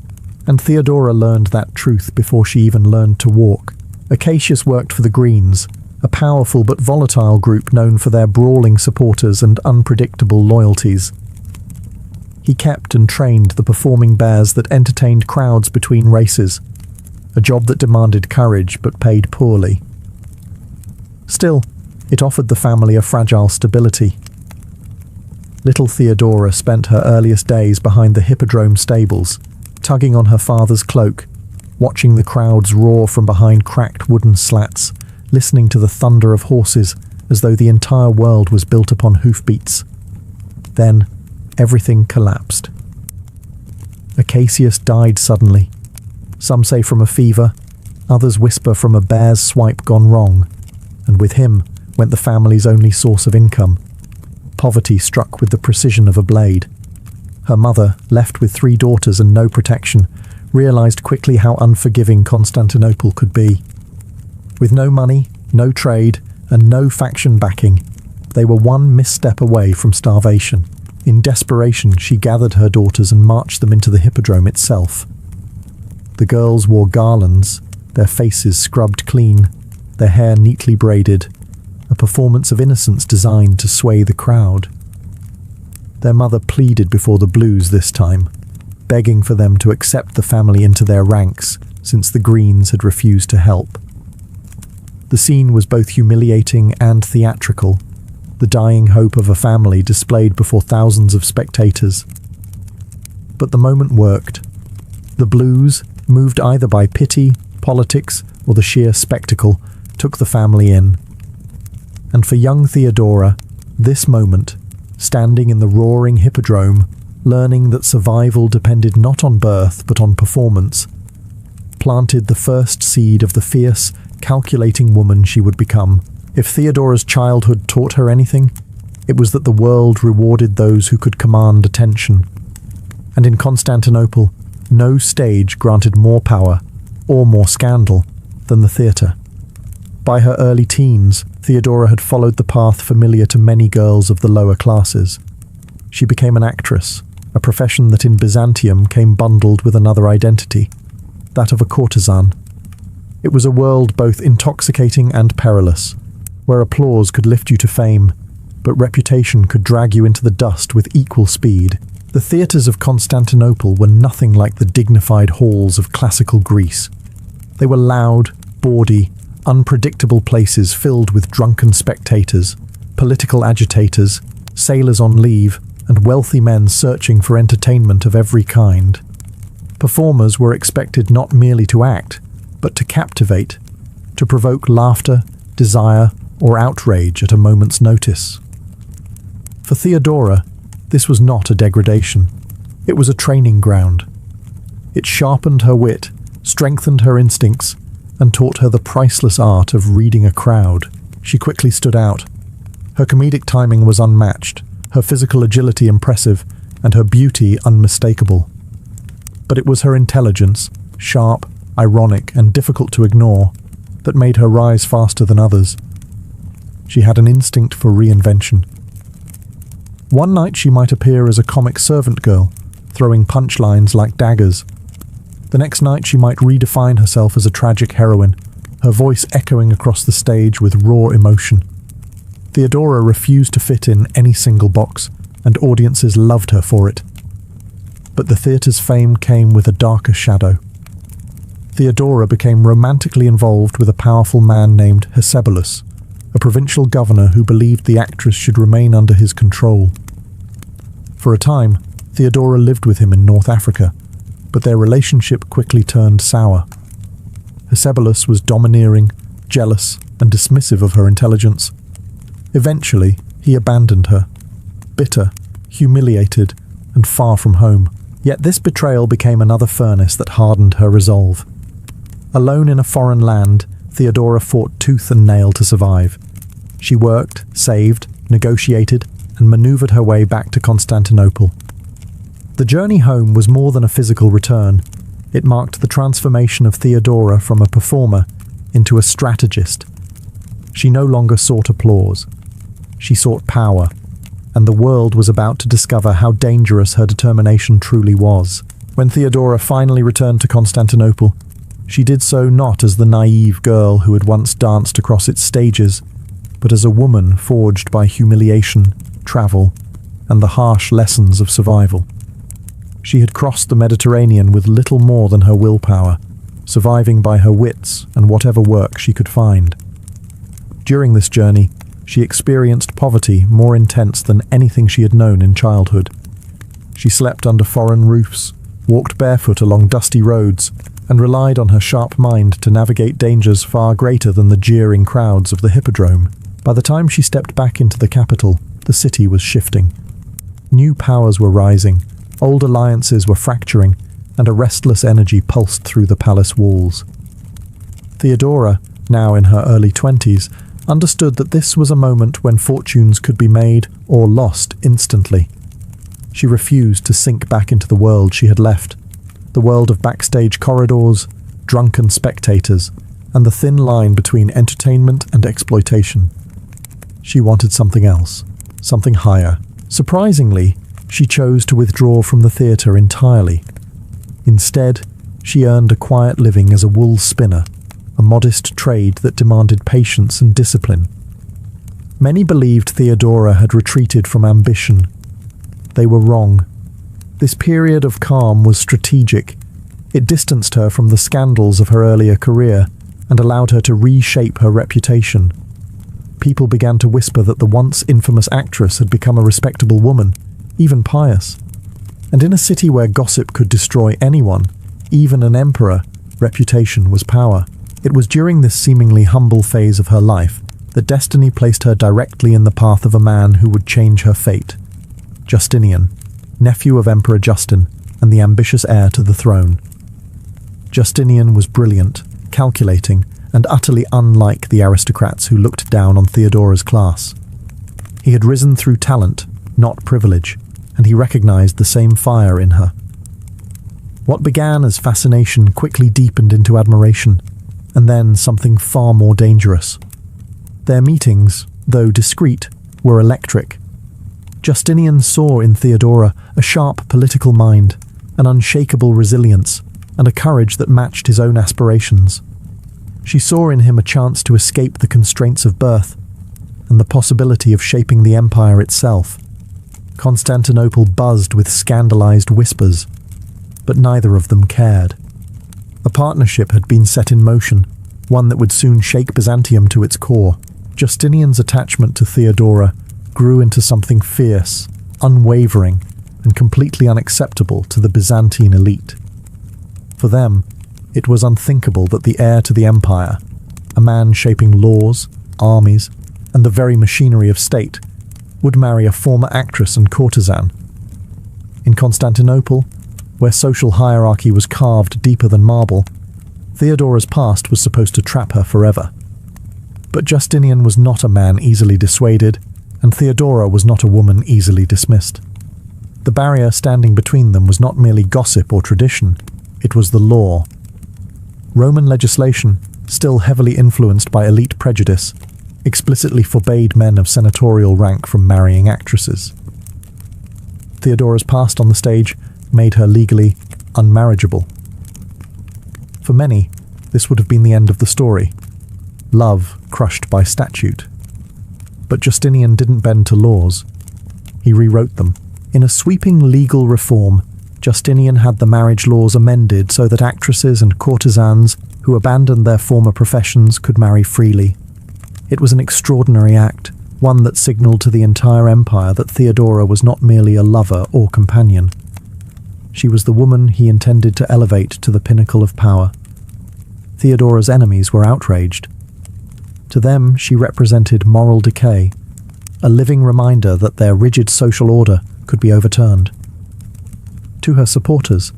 and Theodora learned that truth before she even learned to walk. Acacius worked for the Greens, a powerful but volatile group known for their brawling supporters and unpredictable loyalties. He kept and trained the performing bears that entertained crowds between races, a job that demanded courage but paid poorly. Still, it offered the family a fragile stability. Little Theodora spent her earliest days behind the hippodrome stables, tugging on her father's cloak, watching the crowds roar from behind cracked wooden slats, listening to the thunder of horses as though the entire world was built upon hoofbeats. Then, everything collapsed. Acacius died suddenly. Some say from a fever, others whisper from a bear's swipe gone wrong, and with him went the family's only source of income. Poverty struck with the precision of a blade. Her mother, left with 3 daughters and no protection, realized quickly how unforgiving Constantinople could be. With no money, no trade, and no faction backing, they were one misstep away from starvation. In desperation, she gathered her daughters and marched them into the hippodrome itself. The girls wore garlands, their faces scrubbed clean, their hair neatly braided, a performance of innocence designed to sway the crowd. Their mother pleaded before the Blues this time, begging for them to accept the family into their ranks, since the Greens had refused to help. The scene was both humiliating and theatrical, the dying hope of a family displayed before thousands of spectators. But the moment worked. The Blues, moved either by pity, politics, or the sheer spectacle, took the family in. And for young Theodora, this moment, standing in the roaring hippodrome, learning that survival depended not on birth but on performance, planted the first seed of the fierce, calculating woman she would become. If Theodora's childhood taught her anything, it was that the world rewarded those who could command attention. And in Constantinople, no stage granted more power or more scandal than the theatre. By her early teens, Theodora had followed the path familiar to many girls of the lower classes. She became an actress, a profession that in Byzantium came bundled with another identity, that of a courtesan. It was a world both intoxicating and perilous, where applause could lift you to fame, but reputation could drag you into the dust with equal speed. The theatres of Constantinople were nothing like the dignified halls of classical Greece. They were loud, bawdy, unpredictable places filled with drunken spectators, political agitators, sailors on leave, and wealthy men searching for entertainment of every kind. Performers were expected not merely to act, but to captivate, to provoke laughter, desire, or outrage at a moment's notice. For Theodora, this was not a degradation. It was a training ground. It sharpened her wit, strengthened her instincts, and taught her the priceless art of reading a crowd. She quickly stood out. Her comedic timing was unmatched, her physical agility impressive, and her beauty unmistakable. But it was her intelligence, sharp, ironic, and difficult to ignore, that made her rise faster than others. She had an instinct for reinvention. One night she might appear as a comic servant girl, throwing punchlines like daggers. The next night she might redefine herself as a tragic heroine, her voice echoing across the stage with raw emotion. Theodora refused to fit in any single box, and audiences loved her for it. But the theatre's fame came with a darker shadow. Theodora became romantically involved with a powerful man named Hesebulus, a provincial governor who believed the actress should remain under his control. For a time, Theodora lived with him in North Africa, but their relationship quickly turned sour. Hesebulus was domineering, jealous, and dismissive of her intelligence. Eventually, he abandoned her, bitter, humiliated, and far from home. Yet this betrayal became another furnace that hardened her resolve. Alone in a foreign land, Theodora fought tooth and nail to survive. She worked, saved, negotiated, and maneuvered her way back to Constantinople. The journey home was more than a physical return. It marked the transformation of Theodora from a performer into a strategist. She no longer sought applause. She sought power, and the world was about to discover how dangerous her determination truly was. When Theodora finally returned to Constantinople, she did so not as the naive girl who had once danced across its stages, but as a woman forged by humiliation, travel, and the harsh lessons of survival. She had crossed the Mediterranean with little more than her willpower, surviving by her wits and whatever work she could find. During this journey, she experienced poverty more intense than anything she had known in childhood. She slept under foreign roofs, walked barefoot along dusty roads, and relied on her sharp mind to navigate dangers far greater than the jeering crowds of the hippodrome. By the time she stepped back into the capital, the city was shifting. New powers were rising, old alliances were fracturing, and a restless energy pulsed through the palace walls. Theodora, now in her early 20s, understood that this was a moment when fortunes could be made or lost instantly. She refused to sink back into the world she had left, the world of backstage corridors, drunken spectators, and the thin line between entertainment and exploitation. She wanted something else, something higher. Surprisingly, she chose to withdraw from the theatre entirely. Instead, she earned a quiet living as a wool spinner, a modest trade that demanded patience and discipline. Many believed Theodora had retreated from ambition. They were wrong. This period of calm was strategic. It distanced her from the scandals of her earlier career and allowed her to reshape her reputation. People began to whisper that the once infamous actress had become a respectable woman, even pious. And in a city where gossip could destroy anyone, even an emperor, reputation was power. It was during this seemingly humble phase of her life that destiny placed her directly in the path of a man who would change her fate. Justinian, nephew of Emperor Justin and the ambitious heir to the throne. Justinian was brilliant, calculating, and utterly unlike the aristocrats who looked down on Theodora's class. He had risen through talent, not privilege, and he recognized the same fire in her. What began as fascination quickly deepened into admiration, and then something far more dangerous. Their meetings, though discreet, were electric. Justinian saw in Theodora a sharp political mind, an unshakable resilience, and a courage that matched his own aspirations. She saw in him a chance to escape the constraints of birth, and the possibility of shaping the empire itself. Constantinople buzzed with scandalized whispers, but neither of them cared. A partnership had been set in motion, one that would soon shake Byzantium to its core. Justinian's attachment to Theodora grew into something fierce, unwavering, and completely unacceptable to the Byzantine elite. For them, it was unthinkable that the heir to the empire, a man shaping laws, armies, and the very machinery of state, would marry a former actress and courtesan. In Constantinople, where social hierarchy was carved deeper than marble, Theodora's past was supposed to trap her forever. But Justinian was not a man easily dissuaded, and Theodora was not a woman easily dismissed. The barrier standing between them was not merely gossip or tradition, it was the law. Roman legislation, still heavily influenced by elite prejudice, explicitly forbade men of senatorial rank from marrying actresses. Theodora's past on the stage made her legally unmarriageable. For many, this would have been the end of the story. Love crushed by statute. But Justinian didn't bend to laws. He rewrote them. In a sweeping legal reform, Justinian had the marriage laws amended so that actresses and courtesans who abandoned their former professions could marry freely. It was an extraordinary act, one that signaled to the entire empire that Theodora was not merely a lover or companion. She was the woman he intended to elevate to the pinnacle of power. Theodora's enemies were outraged. To them, she represented moral decay, a living reminder that their rigid social order could be overturned. To her supporters,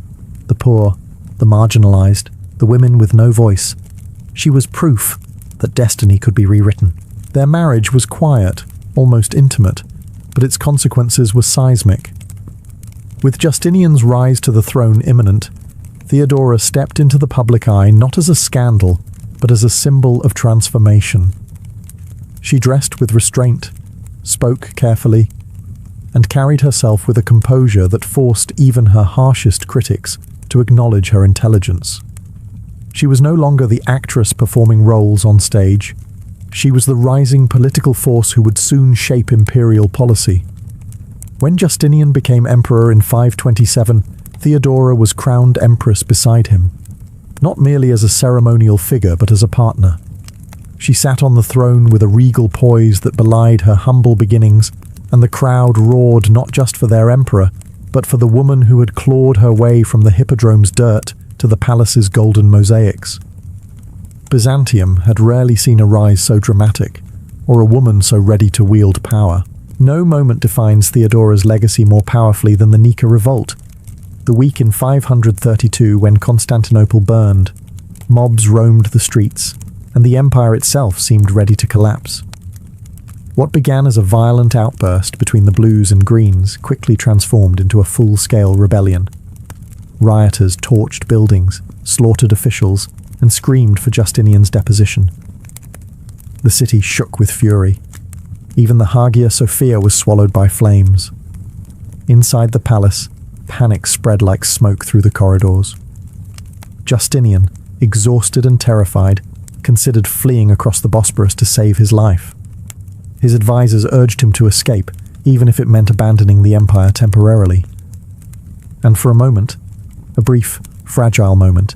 the poor, the marginalized, the women with no voice, she was proof that destiny could be rewritten. Their marriage was quiet, almost intimate, but its consequences were seismic. With Justinian's rise to the throne imminent, Theodora stepped into the public eye not as a scandal, but as a symbol of transformation. She dressed with restraint, spoke carefully, and carried herself with a composure that forced even her harshest critics to acknowledge her intelligence. She was no longer the actress performing roles on stage. She was the rising political force who would soon shape imperial policy. When Justinian became emperor in 527, Theodora was crowned empress beside him, not merely as a ceremonial figure but as a partner. She sat on the throne with a regal poise that belied her humble beginnings, and the crowd roared not just for their emperor, but for the woman who had clawed her way from the hippodrome's dirt to the palace's golden mosaics. Byzantium had rarely seen a rise so dramatic, or a woman so ready to wield power. No moment defines Theodora's legacy more powerfully than the Nika Revolt, the week in 532 when Constantinople burned. Mobs roamed the streets, and the empire itself seemed ready to collapse. What began as a violent outburst between the blues and greens quickly transformed into a full-scale rebellion. Rioters torched buildings, slaughtered officials, and screamed for Justinian's deposition. The city shook with fury. Even the Hagia Sophia was swallowed by flames. Inside the palace, panic spread like smoke through the corridors. Justinian, exhausted and terrified, considered fleeing across the Bosporus to save his life. His advisors urged him to escape, even if it meant abandoning the empire temporarily. And for a moment, a brief, fragile moment,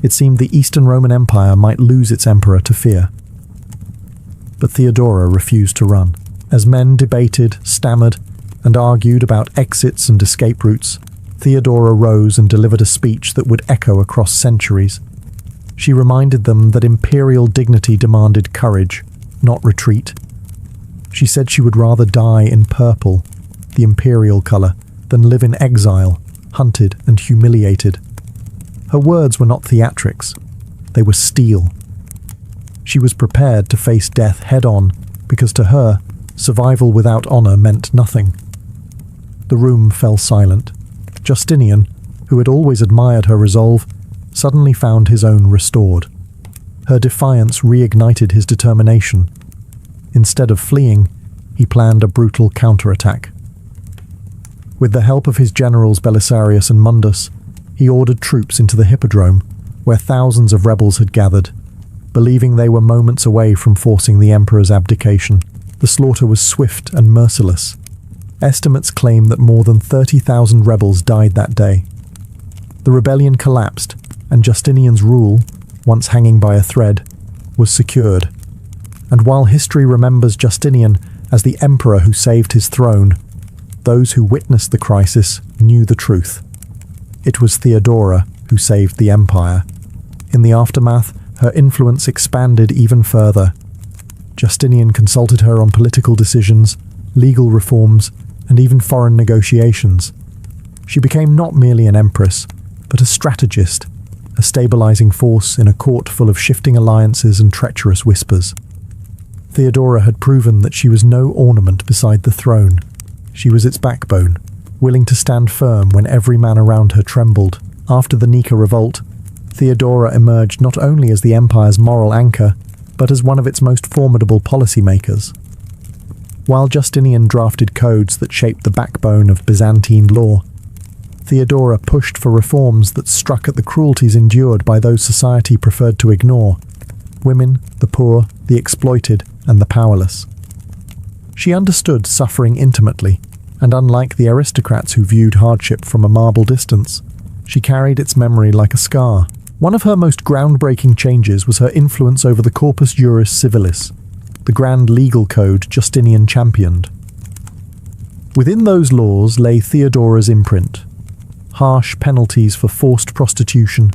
it seemed the Eastern Roman Empire might lose its emperor to fear. But Theodora refused to run. As men debated, stammered, and argued about exits and escape routes, Theodora rose and delivered a speech that would echo across centuries. She reminded them that imperial dignity demanded courage, not retreat. She said she would rather die in purple, the imperial colour, than live in exile, hunted and humiliated. Her words were not theatrics, they were steel. She was prepared to face death head-on because to her, survival without honour meant nothing. The room fell silent. Justinian, who had always admired her resolve, suddenly found his own restored. Her defiance reignited his determination. Instead of fleeing, he planned a brutal counterattack. With the help of his generals Belisarius and Mundus, he ordered troops into the Hippodrome, where thousands of rebels had gathered. Believing they were moments away from forcing the emperor's abdication, the slaughter was swift and merciless. Estimates claim that more than 30,000 rebels died that day. The rebellion collapsed, and Justinian's rule, once hanging by a thread, was secured. And while history remembers Justinian as the emperor who saved his throne, those who witnessed the crisis knew the truth. It was Theodora who saved the empire. In the aftermath, her influence expanded even further. Justinian consulted her on political decisions, legal reforms, and even foreign negotiations. She became not merely an empress, but a strategist, a stabilizing force in a court full of shifting alliances and treacherous whispers. Theodora had proven that she was no ornament beside the throne. She was its backbone, willing to stand firm when every man around her trembled. After the Nika revolt, Theodora emerged not only as the empire's moral anchor, but as one of its most formidable policymakers. While Justinian drafted codes that shaped the backbone of Byzantine law, Theodora pushed for reforms that struck at the cruelties endured by those society preferred to ignore: women, the poor, the exploited, and the powerless. She understood suffering intimately, and unlike the aristocrats who viewed hardship from a marble distance, she carried its memory like a scar. One of her most groundbreaking changes was her influence over the Corpus Juris Civilis, the grand legal code Justinian championed. Within those laws lay Theodora's imprint: harsh penalties for forced prostitution,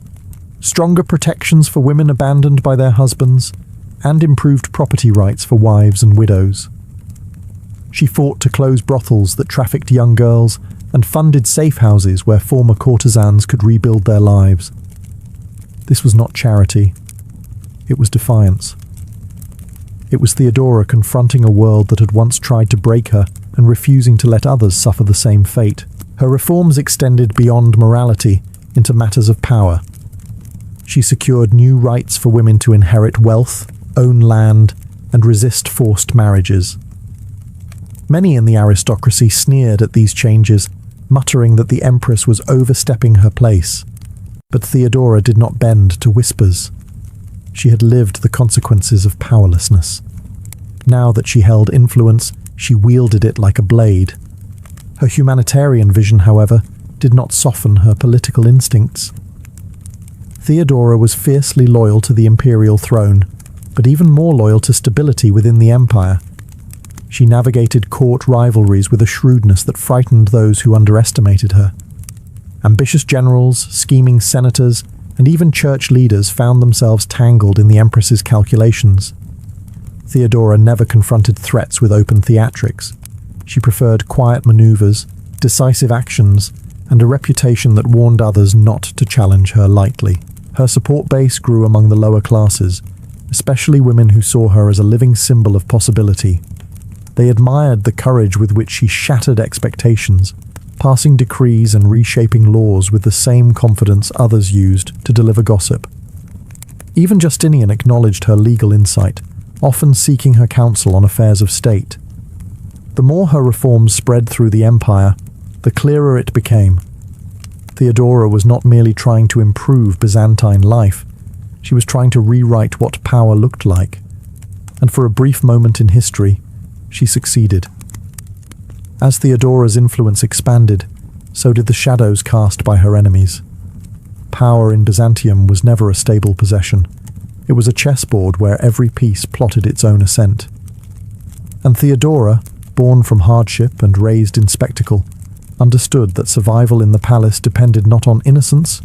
stronger protections for women abandoned by their husbands, and improved property rights for wives and widows. She fought to close brothels that trafficked young girls and funded safe houses where former courtesans could rebuild their lives. This was not charity. It was defiance. It was Theodora confronting a world that had once tried to break her and refusing to let others suffer the same fate. Her reforms extended beyond morality into matters of power. She secured new rights for women to inherit wealth, own land, and resist forced marriages. Many in the aristocracy sneered at these changes, muttering that the empress was overstepping her place. But Theodora did not bend to whispers. She had lived the consequences of powerlessness. Now that she held influence, she wielded it like a blade. Her humanitarian vision, however, did not soften her political instincts. Theodora was fiercely loyal to the imperial throne, but even more loyal to stability within the empire. She navigated court rivalries with a shrewdness that frightened those who underestimated her. Ambitious generals, scheming senators, and even church leaders found themselves tangled in the empress's calculations. Theodora never confronted threats with open theatrics. She preferred quiet maneuvers, decisive actions, and a reputation that warned others not to challenge her lightly. Her support base grew among the lower classes, especially women who saw her as a living symbol of possibility. They admired the courage with which she shattered expectations, passing decrees and reshaping laws with the same confidence others used to deliver gossip. Even Justinian acknowledged her legal insight, often seeking her counsel on affairs of state. The more her reforms spread through the empire, the clearer it became. Theodora was not merely trying to improve Byzantine life, she was trying to rewrite what power looked like. And for a brief moment in history, she succeeded. As Theodora's influence expanded, so did the shadows cast by her enemies. Power in Byzantium was never a stable possession. It was a chessboard where every piece plotted its own ascent. And Theodora, born from hardship and raised in spectacle, understood that survival in the palace depended not on innocence,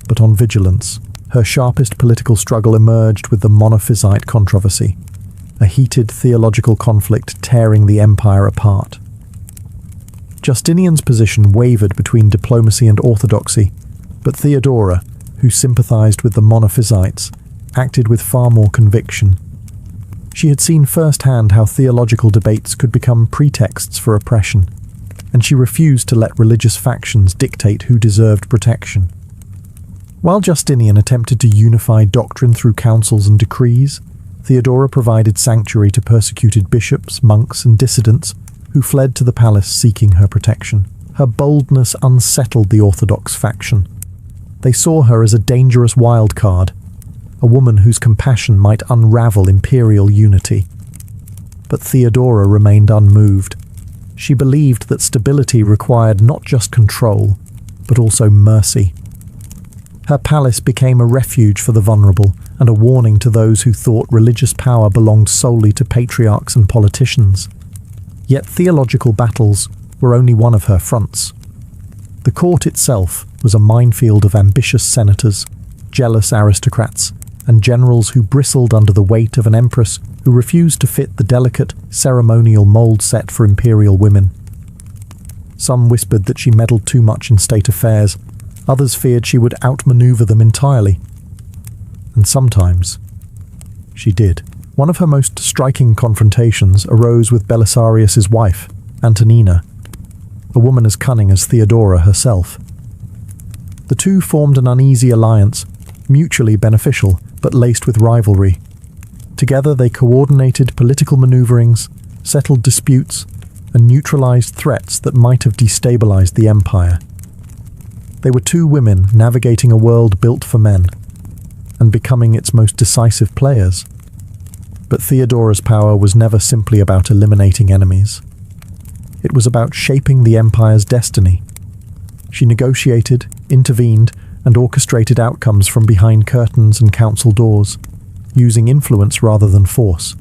but on vigilance. Her sharpest political struggle emerged with the Monophysite controversy, a heated theological conflict tearing the empire apart. Justinian's position wavered between diplomacy and orthodoxy, but Theodora, who sympathized with the Monophysites, acted with far more conviction. She had seen firsthand how theological debates could become pretexts for oppression, and she refused to let religious factions dictate who deserved protection. While Justinian attempted to unify doctrine through councils and decrees, Theodora provided sanctuary to persecuted bishops, monks, and dissidents who fled to the palace seeking her protection. Her boldness unsettled the Orthodox faction. They saw her as a dangerous wild card, a woman whose compassion might unravel imperial unity. But Theodora remained unmoved. She believed that stability required not just control, but also mercy. Her palace became a refuge for the vulnerable and a warning to those who thought religious power belonged solely to patriarchs and politicians. Yet theological battles were only one of her fronts. The court itself was a minefield of ambitious senators, jealous aristocrats, and generals who bristled under the weight of an empress who refused to fit the delicate, ceremonial mold set for imperial women. Some whispered that she meddled too much in state affairs, others feared she would outmaneuver them entirely. And sometimes she did. One of her most striking confrontations arose with Belisarius's wife, Antonina, a woman as cunning as Theodora herself. The two formed an uneasy alliance, mutually beneficial but laced with rivalry. Together they coordinated political maneuverings, settled disputes, and neutralized threats that might have destabilized the empire. They were two women navigating a world built for men, and becoming its most decisive players. But Theodora's power was never simply about eliminating enemies. It was about shaping the empire's destiny. She negotiated, intervened, and orchestrated outcomes from behind curtains and council doors, using influence rather than force.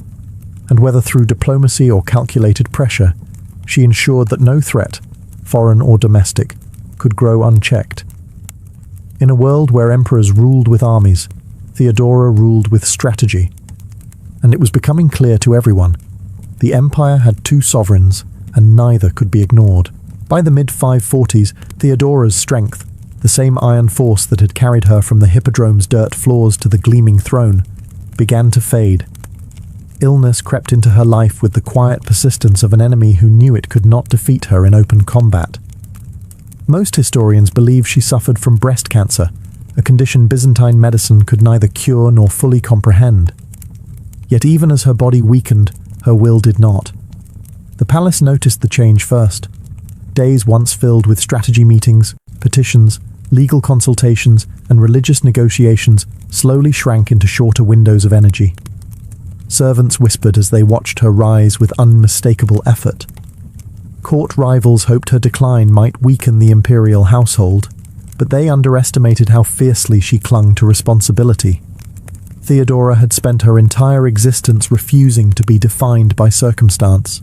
And whether through diplomacy or calculated pressure, she ensured that no threat, foreign or domestic, could grow unchecked. In a world where emperors ruled with armies, Theodora ruled with strategy. And it was becoming clear to everyone. The empire had two sovereigns, and neither could be ignored. By the mid-540s, Theodora's strength, the same iron force that had carried her from the hippodrome's dirt floors to the gleaming throne, began to fade. Illness crept into her life with the quiet persistence of an enemy who knew it could not defeat her in open combat. Most historians believe she suffered from breast cancer, a condition Byzantine medicine could neither cure nor fully comprehend. Yet even as her body weakened, her will did not. The palace noticed the change first. Days once filled with strategy meetings, petitions, legal consultations, and religious negotiations slowly shrank into shorter windows of energy. Servants whispered as they watched her rise with unmistakable effort. Court rivals hoped her decline might weaken the imperial household, but they underestimated how fiercely she clung to responsibility. Theodora had spent her entire existence refusing to be defined by circumstance,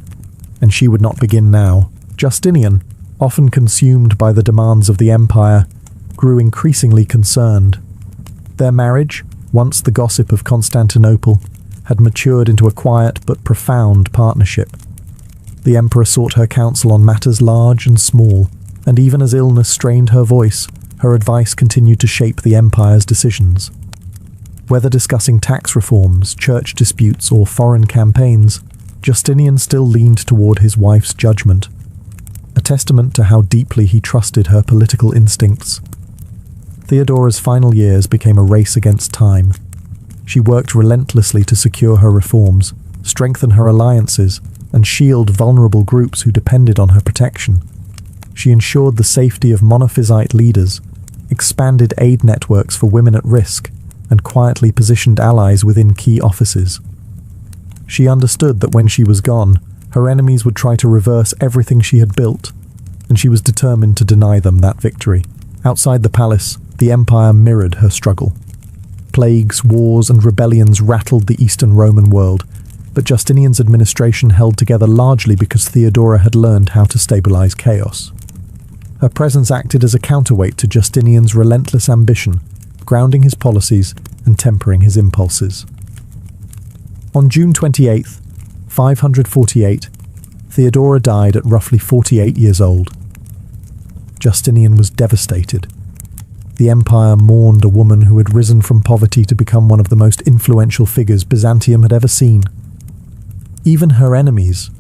and she would not begin now. Justinian, often consumed by the demands of the empire, grew increasingly concerned. Their marriage, once the gossip of Constantinople, had matured into a quiet but profound partnership. The emperor sought her counsel on matters large and small, and even as illness strained her voice, her advice continued to shape the empire's decisions. Whether discussing tax reforms, church disputes, or foreign campaigns, Justinian still leaned toward his wife's judgment, a testament to how deeply he trusted her political instincts. Theodora's final years became a race against time. She worked relentlessly to secure her reforms, strengthen her alliances, and shield vulnerable groups who depended on her protection. She ensured the safety of Monophysite leaders, expanded aid networks for women at risk, and quietly positioned allies within key offices. She understood that when she was gone, her enemies would try to reverse everything she had built, and she was determined to deny them that victory. Outside the palace, the empire mirrored her struggle. Plagues, wars, and rebellions rattled the Eastern Roman world, but Justinian's administration held together largely because Theodora had learned how to stabilize chaos. Her presence acted as a counterweight to Justinian's relentless ambition, grounding his policies and tempering his impulses. On June 28th, 548, Theodora died at roughly 48 years old. Justinian was devastated. The empire mourned a woman who had risen from poverty to become one of the most influential figures Byzantium had ever seen. Even her enemies,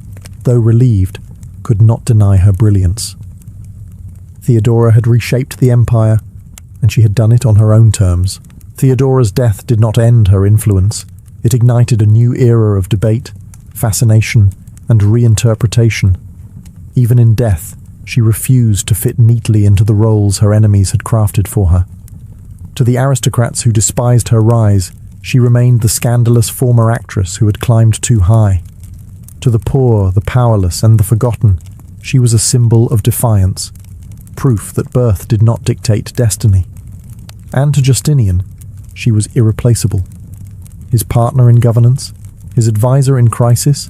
though relieved, could not deny her brilliance. Theodora had reshaped the empire, and she had done it on her own terms. Theodora's death did not end her influence. It ignited a new era of debate, fascination, and reinterpretation. Even in death, she refused to fit neatly into the roles her enemies had crafted for her. To the aristocrats who despised her rise, she remained the scandalous former actress who had climbed too high. To the poor, the powerless, and the forgotten, she was a symbol of defiance, proof that birth did not dictate destiny. And to Justinian, she was irreplaceable. His partner in governance, his advisor in crisis,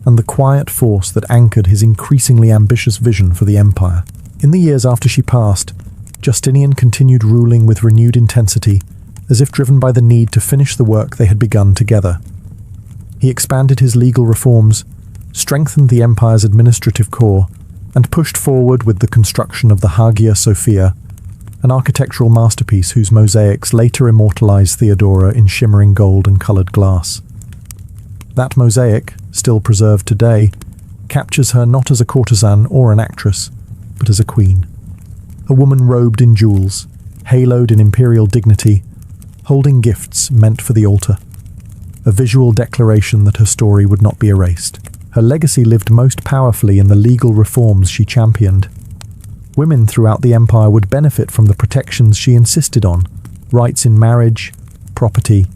and the quiet force that anchored his increasingly ambitious vision for the empire. In the years after she passed, Justinian continued ruling with renewed intensity, as if driven by the need to finish the work they had begun together. He expanded his legal reforms, strengthened the empire's administrative core, and pushed forward with the construction of the Hagia Sophia, an architectural masterpiece whose mosaics later immortalized Theodora in shimmering gold and colored glass. That mosaic, still preserved today, captures her not as a courtesan or an actress, but as a queen. A woman robed in jewels, haloed in imperial dignity, holding gifts meant for the altar. A visual declaration that her story would not be erased. Her legacy lived most powerfully in the legal reforms she championed. Women throughout the empire would benefit from the protections she insisted on: rights in marriage, property,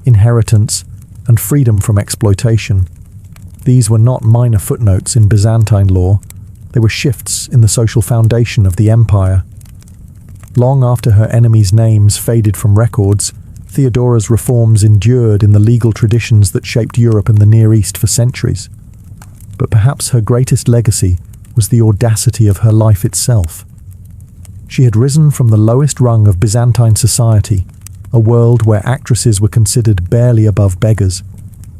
inheritance, and freedom from exploitation. These were not minor footnotes in Byzantine law, they were shifts in the social foundation of the empire. Long after her enemies' names faded from records, Theodora's reforms endured in the legal traditions that shaped Europe and the Near East for centuries. But perhaps her greatest legacy was the audacity of her life itself. She had risen from the lowest rung of Byzantine society, a world where actresses were considered barely above beggars,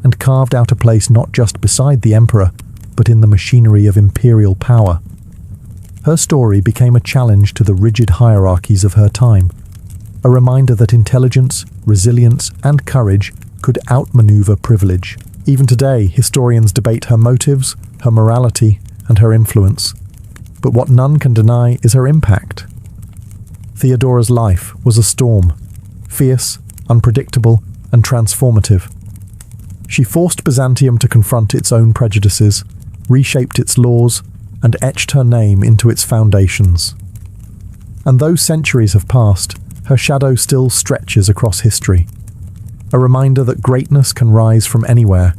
and carved out a place not just beside the emperor, but in the machinery of imperial power. Her story became a challenge to the rigid hierarchies of her time, a reminder that intelligence, resilience, and courage could outmaneuver privilege. Even today, historians debate her motives, her morality, and her influence. But what none can deny is her impact. Theodora's life was a storm, fierce, unpredictable, and transformative. She forced Byzantium to confront its own prejudices, reshaped its laws, and etched her name into its foundations. And though centuries have passed, her shadow still stretches across history, a reminder that greatness can rise from anywhere,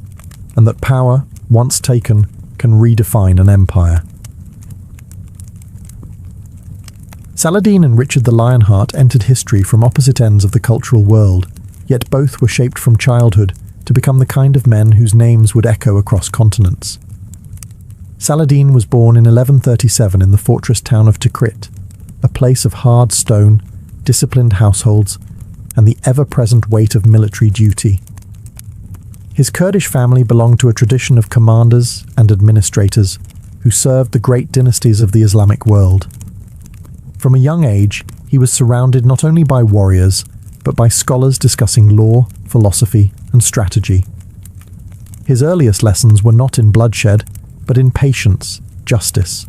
and that power, once taken, can redefine an empire. Saladin and Richard the Lionheart entered history from opposite ends of the cultural world, yet both were shaped from childhood to become the kind of men whose names would echo across continents. Saladin was born in 1137 in the fortress town of Tikrit, a place of hard stone, disciplined households, and the ever-present weight of military duty. His Kurdish family belonged to a tradition of commanders and administrators who served the great dynasties of the Islamic world. From a young age, he was surrounded not only by warriors, but by scholars discussing law, philosophy, and strategy. His earliest lessons were not in bloodshed, but in patience, justice,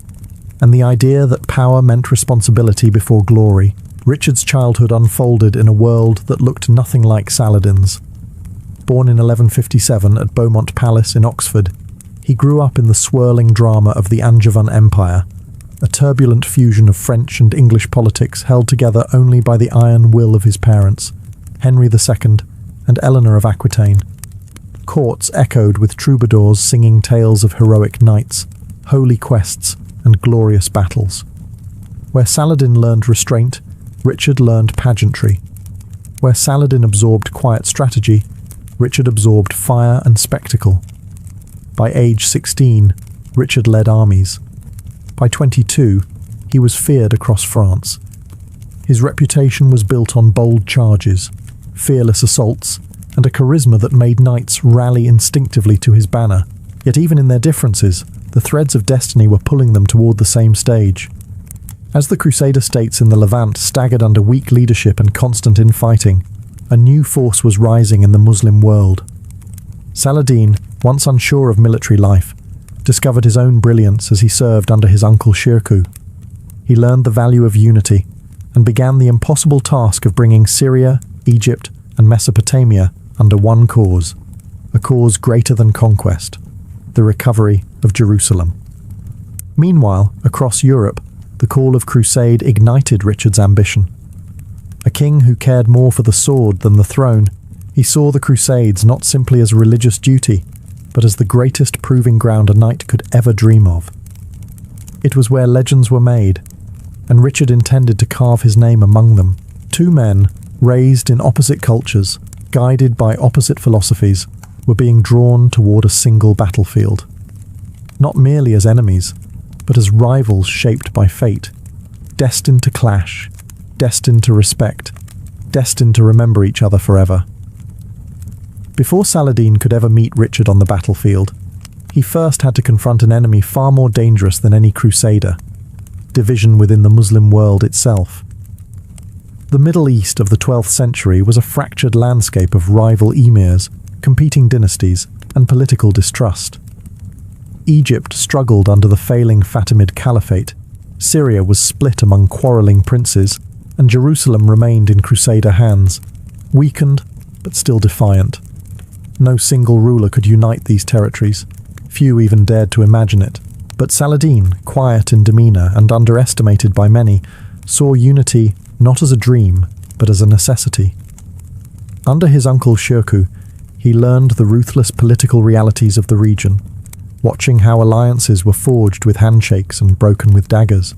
and the idea that power meant responsibility before glory. Richard's childhood unfolded in a world that looked nothing like Saladin's. Born in 1157 at Beaumont Palace in Oxford, he grew up in the swirling drama of the Angevin Empire, a turbulent fusion of French and English politics held together only by the iron will of his parents, Henry II and Eleanor of Aquitaine. Courts echoed with troubadours singing tales of heroic knights, holy quests, and glorious battles. Where Saladin learned restraint, Richard learned pageantry. Where Saladin absorbed quiet strategy, Richard absorbed fire and spectacle. By age 16, Richard led armies. By 22, he was feared across France. His reputation was built on bold charges, fearless assaults, and a charisma that made knights rally instinctively to his banner. Yet even in their differences, the threads of destiny were pulling them toward the same stage. As the Crusader states in the Levant staggered under weak leadership and constant infighting, a new force was rising in the Muslim world. Saladin, once unsure of military life, discovered his own brilliance as he served under his uncle Shirkuh. He learned the value of unity and began the impossible task of bringing Syria, Egypt, and Mesopotamia under one cause, a cause greater than conquest, the recovery of Jerusalem. Meanwhile, across Europe, the call of crusade ignited Richard's ambition. A king who cared more for the sword than the throne, he saw the Crusades not simply as a religious duty, but as the greatest proving ground a knight could ever dream of. It was where legends were made, and Richard intended to carve his name among them. Two men, raised in opposite cultures, guided by opposite philosophies, were being drawn toward a single battlefield. Not merely as enemies, but as rivals shaped by fate, destined to clash, destined to respect, destined to remember each other forever. Before Saladin could ever meet Richard on the battlefield, he first had to confront an enemy far more dangerous than any crusader: division within the Muslim world itself. The Middle East of the 12th century was a fractured landscape of rival emirs, competing dynasties, and political distrust. Egypt struggled under the failing Fatimid Caliphate, Syria was split among quarrelling princes, and Jerusalem remained in Crusader hands, weakened but still defiant. No single ruler could unite these territories. Few even dared to imagine it. But Saladin, quiet in demeanour and underestimated by many, saw unity not as a dream, but as a necessity. Under his uncle Shirkuh, he learned the ruthless political realities of the region, watching how alliances were forged with handshakes and broken with daggers.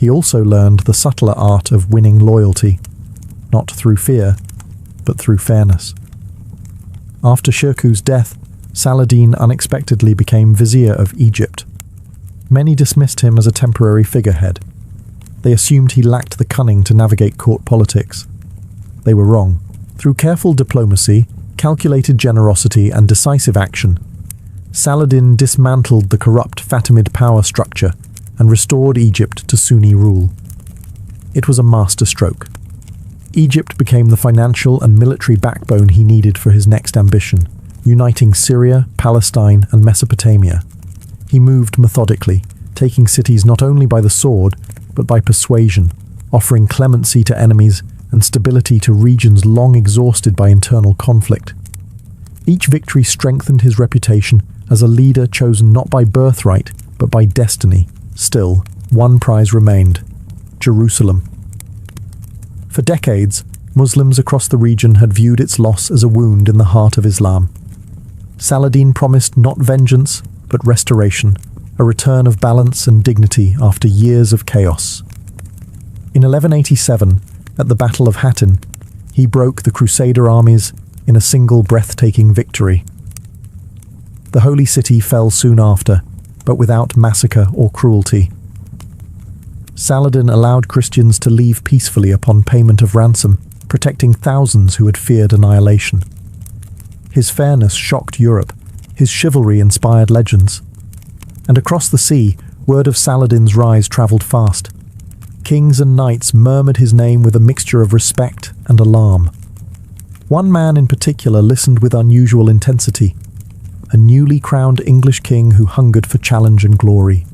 He also learned the subtler art of winning loyalty, not through fear, but through fairness. After Shirkuh's death, Saladin unexpectedly became vizier of Egypt. Many dismissed him as a temporary figurehead. They assumed he lacked the cunning to navigate court politics. They were wrong. Through careful diplomacy, calculated generosity, and decisive action, Saladin dismantled the corrupt Fatimid power structure and restored Egypt to Sunni rule. It was a masterstroke. Egypt became the financial and military backbone he needed for his next ambition, uniting Syria, Palestine, and Mesopotamia. He moved methodically, taking cities not only by the sword, but by persuasion, offering clemency to enemies and stability to regions long exhausted by internal conflict. Each victory strengthened his reputation as a leader chosen not by birthright, but by destiny. Still, one prize remained: Jerusalem. For decades, Muslims across the region had viewed its loss as a wound in the heart of Islam. Saladin promised not vengeance, but restoration, a return of balance and dignity after years of chaos. In 1187, at the Battle of Hattin, he broke the Crusader armies in a single breathtaking victory. The holy city fell soon after, but without massacre or cruelty. Saladin allowed Christians to leave peacefully upon payment of ransom, protecting thousands who had feared annihilation. His fairness shocked Europe, his chivalry inspired legends. And across the sea, word of Saladin's rise travelled fast. Kings and knights murmured his name with a mixture of respect and alarm. One man in particular listened with unusual intensity, a newly crowned English king who hungered for challenge and glory.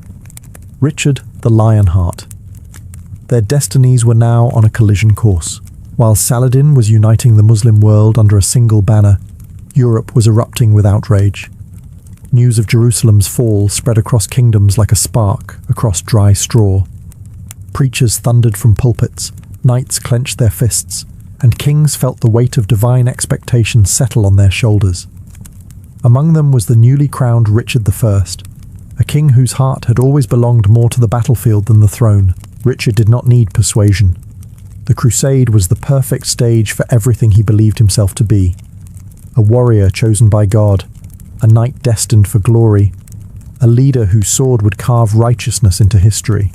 Richard the Lionheart. Their destinies were now on a collision course. While Saladin was uniting the Muslim world under a single banner, Europe was erupting with outrage. News of Jerusalem's fall spread across kingdoms like a spark across dry straw. Preachers thundered from pulpits, knights clenched their fists, and kings felt the weight of divine expectation settle on their shoulders. Among them was the newly crowned Richard I, a king whose heart had always belonged more to the battlefield than the throne. Richard did not need persuasion. The crusade was the perfect stage for everything he believed himself to be: a warrior chosen by God, a knight destined for glory, a leader whose sword would carve righteousness into history.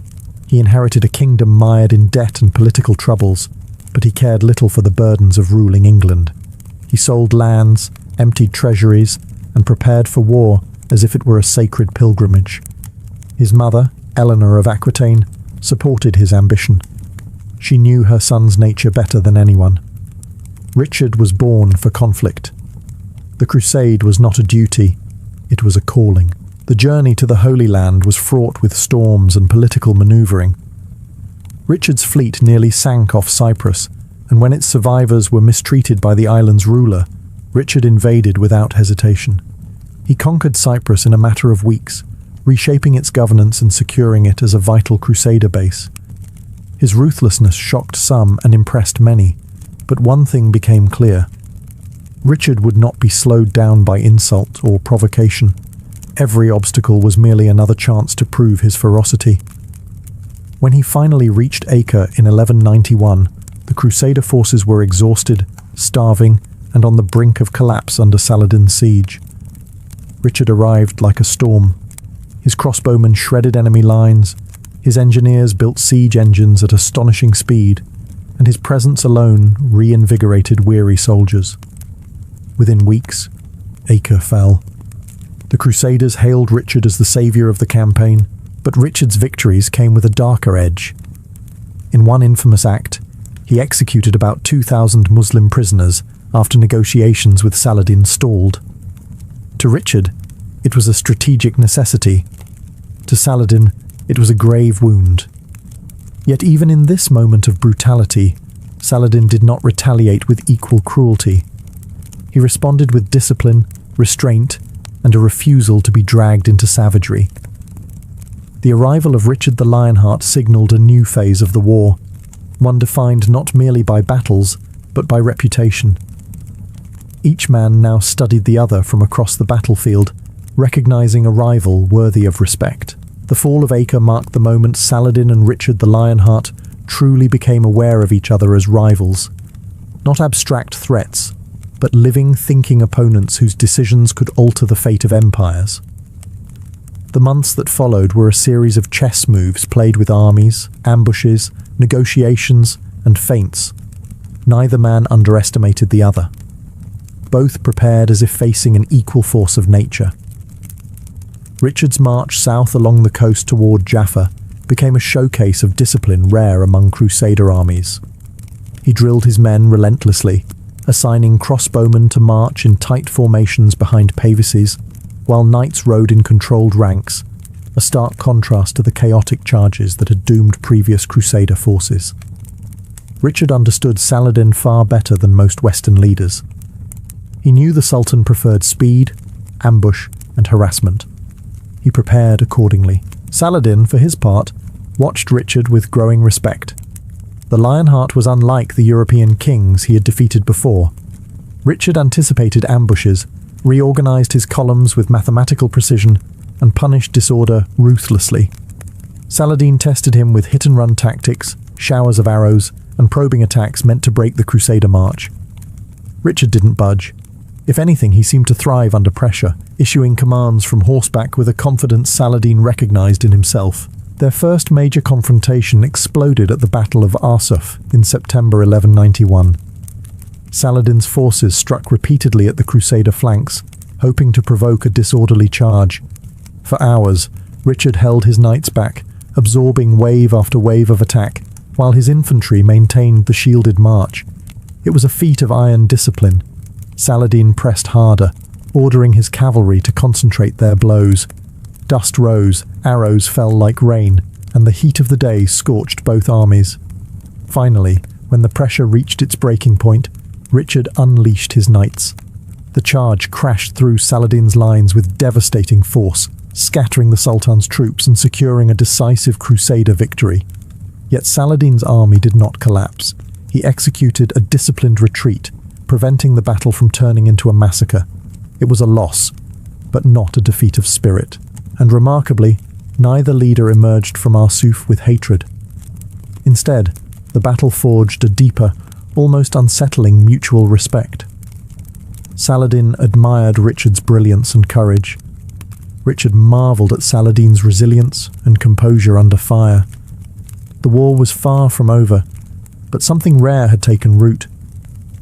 He inherited a kingdom mired in debt and political troubles, but he cared little for the burdens of ruling England. He sold lands, emptied treasuries, and prepared for war as if it were a sacred pilgrimage. His mother, Eleanor of Aquitaine, supported his ambition. She knew her son's nature better than anyone. Richard was born for conflict. The crusade was not a duty, it was a calling. The journey to the Holy Land was fraught with storms and political manoeuvring. Richard's fleet nearly sank off Cyprus, and when its survivors were mistreated by the island's ruler, Richard invaded without hesitation. He conquered Cyprus in a matter of weeks, reshaping its governance and securing it as a vital crusader base. His ruthlessness shocked some and impressed many, but one thing became clear. Richard would not be slowed down by insult or provocation. Every obstacle was merely another chance to prove his ferocity. When he finally reached Acre in 1191, the Crusader forces were exhausted, starving, and on the brink of collapse under Saladin's siege. Richard arrived like a storm. His crossbowmen shredded enemy lines, his engineers built siege engines at astonishing speed, and his presence alone reinvigorated weary soldiers. Within weeks, Acre fell. The Crusaders hailed Richard as the saviour of the campaign, but Richard's victories came with a darker edge. In one infamous act, he executed about 2,000 Muslim prisoners after negotiations with Saladin stalled. To Richard, it was a strategic necessity. To Saladin, it was a grave wound. Yet even in this moment of brutality, Saladin did not retaliate with equal cruelty. He responded with discipline, restraint, and a refusal to be dragged into savagery. The arrival of Richard the Lionheart signalled a new phase of the war, one defined not merely by battles, but by reputation. Each man now studied the other from across the battlefield, recognizing a rival worthy of respect. The fall of Acre marked the moment Saladin and Richard the Lionheart truly became aware of each other as rivals. Not abstract threats, but living, thinking opponents whose decisions could alter the fate of empires. The months that followed were a series of chess moves played with armies, ambushes, negotiations, and feints. Neither man underestimated the other. Both prepared as if facing an equal force of nature. Richard's march south along the coast toward Jaffa became a showcase of discipline rare among Crusader armies. He drilled his men relentlessly, assigning crossbowmen to march in tight formations behind pavises, while knights rode in controlled ranks, a stark contrast to the chaotic charges that had doomed previous Crusader forces. Richard understood Saladin far better than most Western leaders. He knew the Sultan preferred speed, ambush, and harassment. He prepared accordingly. Saladin, for his part, watched Richard with growing respect. The Lionheart was unlike the European kings he had defeated before. Richard anticipated ambushes, reorganized his columns with mathematical precision, and punished disorder ruthlessly. Saladin tested him with hit-and-run tactics, showers of arrows, and probing attacks meant to break the Crusader march. Richard didn't budge. If anything, he seemed to thrive under pressure, issuing commands from horseback with a confidence Saladin recognized in himself. Their first major confrontation exploded at the Battle of Arsuf in September 1191. Saladin's forces struck repeatedly at the Crusader flanks, hoping to provoke a disorderly charge. For hours, Richard held his knights back, absorbing wave after wave of attack, while his infantry maintained the shielded march. It was a feat of iron discipline. Saladin pressed harder, ordering his cavalry to concentrate their blows. Dust rose, arrows fell like rain, and the heat of the day scorched both armies. Finally, when the pressure reached its breaking point, Richard unleashed his knights. The charge crashed through Saladin's lines with devastating force, scattering the Sultan's troops and securing a decisive Crusader victory. Yet Saladin's army did not collapse. He executed a disciplined retreat, preventing the battle from turning into a massacre. It was a loss, but not a defeat of spirit. And remarkably, neither leader emerged from Arsuf with hatred. Instead, the battle forged a deeper, almost unsettling mutual respect. Saladin admired Richard's brilliance and courage. Richard marveled at Saladin's resilience and composure under fire. The war was far from over, but something rare had taken root.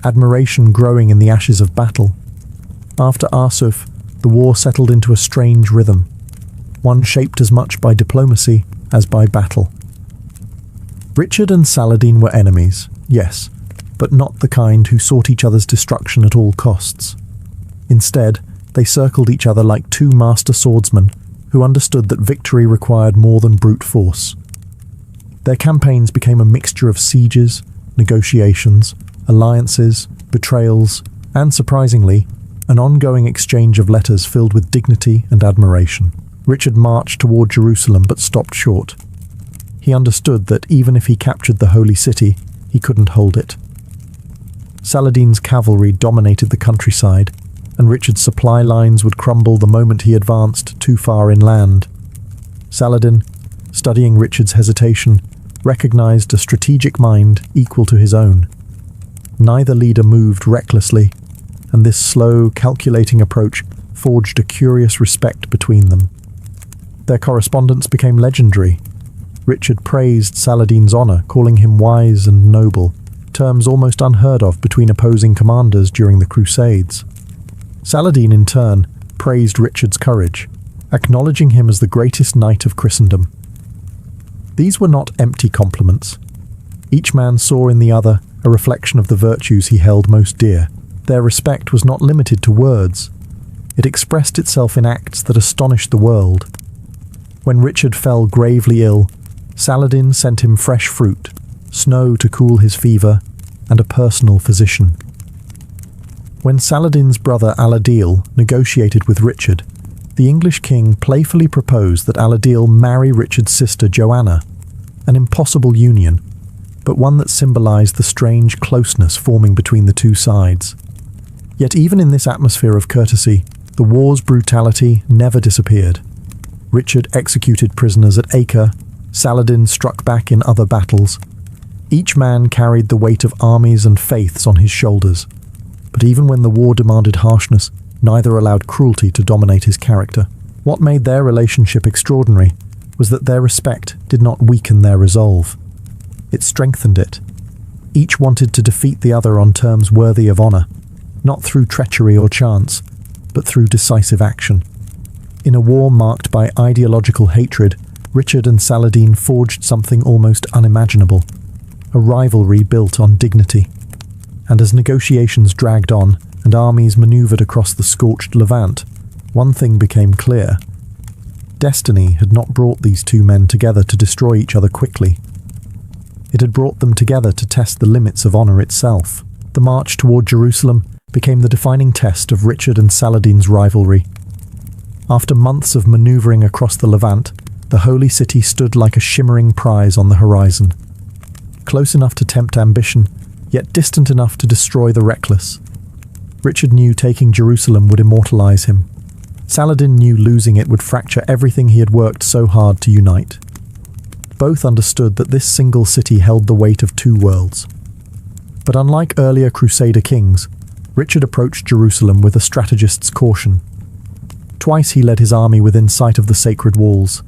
admiration growing in the ashes of battle. After Arsuf, the war settled into a strange rhythm, one shaped as much by diplomacy as by battle. Richard and Saladin were enemies, yes, but not the kind who sought each other's destruction at all costs. Instead, they circled each other like two master swordsmen who understood that victory required more than brute force. Their campaigns became a mixture of sieges, negotiations, alliances, betrayals, and, surprisingly, an ongoing exchange of letters filled with dignity and admiration. Richard marched toward Jerusalem but stopped short. He understood that even if he captured the holy city, he couldn't hold it. Saladin's cavalry dominated the countryside, and Richard's supply lines would crumble the moment he advanced too far inland. Saladin, studying Richard's hesitation, recognized a strategic mind equal to his own. Neither leader moved recklessly, and this slow, calculating approach forged a curious respect between them. Their correspondence became legendary. Richard praised Saladin's honor, calling him wise and noble, terms almost unheard of between opposing commanders during the Crusades. Saladin, in turn, praised Richard's courage, acknowledging him as the greatest knight of Christendom. These were not empty compliments. Each man saw in the other a reflection of the virtues he held most dear. Their respect was not limited to words. It expressed itself in acts that astonished the world. When Richard fell gravely ill, Saladin sent him fresh fruit, snow to cool his fever, and a personal physician. When Saladin's brother Aladil negotiated with Richard, the English king playfully proposed that Aladil marry Richard's sister Joanna, an impossible union, but one that symbolized the strange closeness forming between the two sides. Yet even in this atmosphere of courtesy, the war's brutality never disappeared. Richard executed prisoners at Acre, Saladin struck back in other battles. Each man carried the weight of armies and faiths on his shoulders. But even when the war demanded harshness, neither allowed cruelty to dominate his character. What made their relationship extraordinary was that their respect did not weaken their resolve. It strengthened it. Each wanted to defeat the other on terms worthy of honor, not through treachery or chance, but through decisive action. In a war marked by ideological hatred, Richard and Saladin forged something almost unimaginable, a rivalry built on dignity. And as negotiations dragged on and armies maneuvered across the scorched Levant, one thing became clear. Destiny had not brought these two men together to destroy each other quickly. It had brought them together to test the limits of honor itself. The march toward Jerusalem became the defining test of Richard and Saladin's rivalry. After months of maneuvering across the Levant, the holy city stood like a shimmering prize on the horizon. Close enough to tempt ambition, yet distant enough to destroy the reckless. Richard knew taking Jerusalem would immortalize him. Saladin knew losing it would fracture everything he had worked so hard to unite. Both understood that this single city held the weight of two worlds. But unlike earlier Crusader kings, Richard approached Jerusalem with a strategist's caution. Twice he led his army within sight of the sacred walls.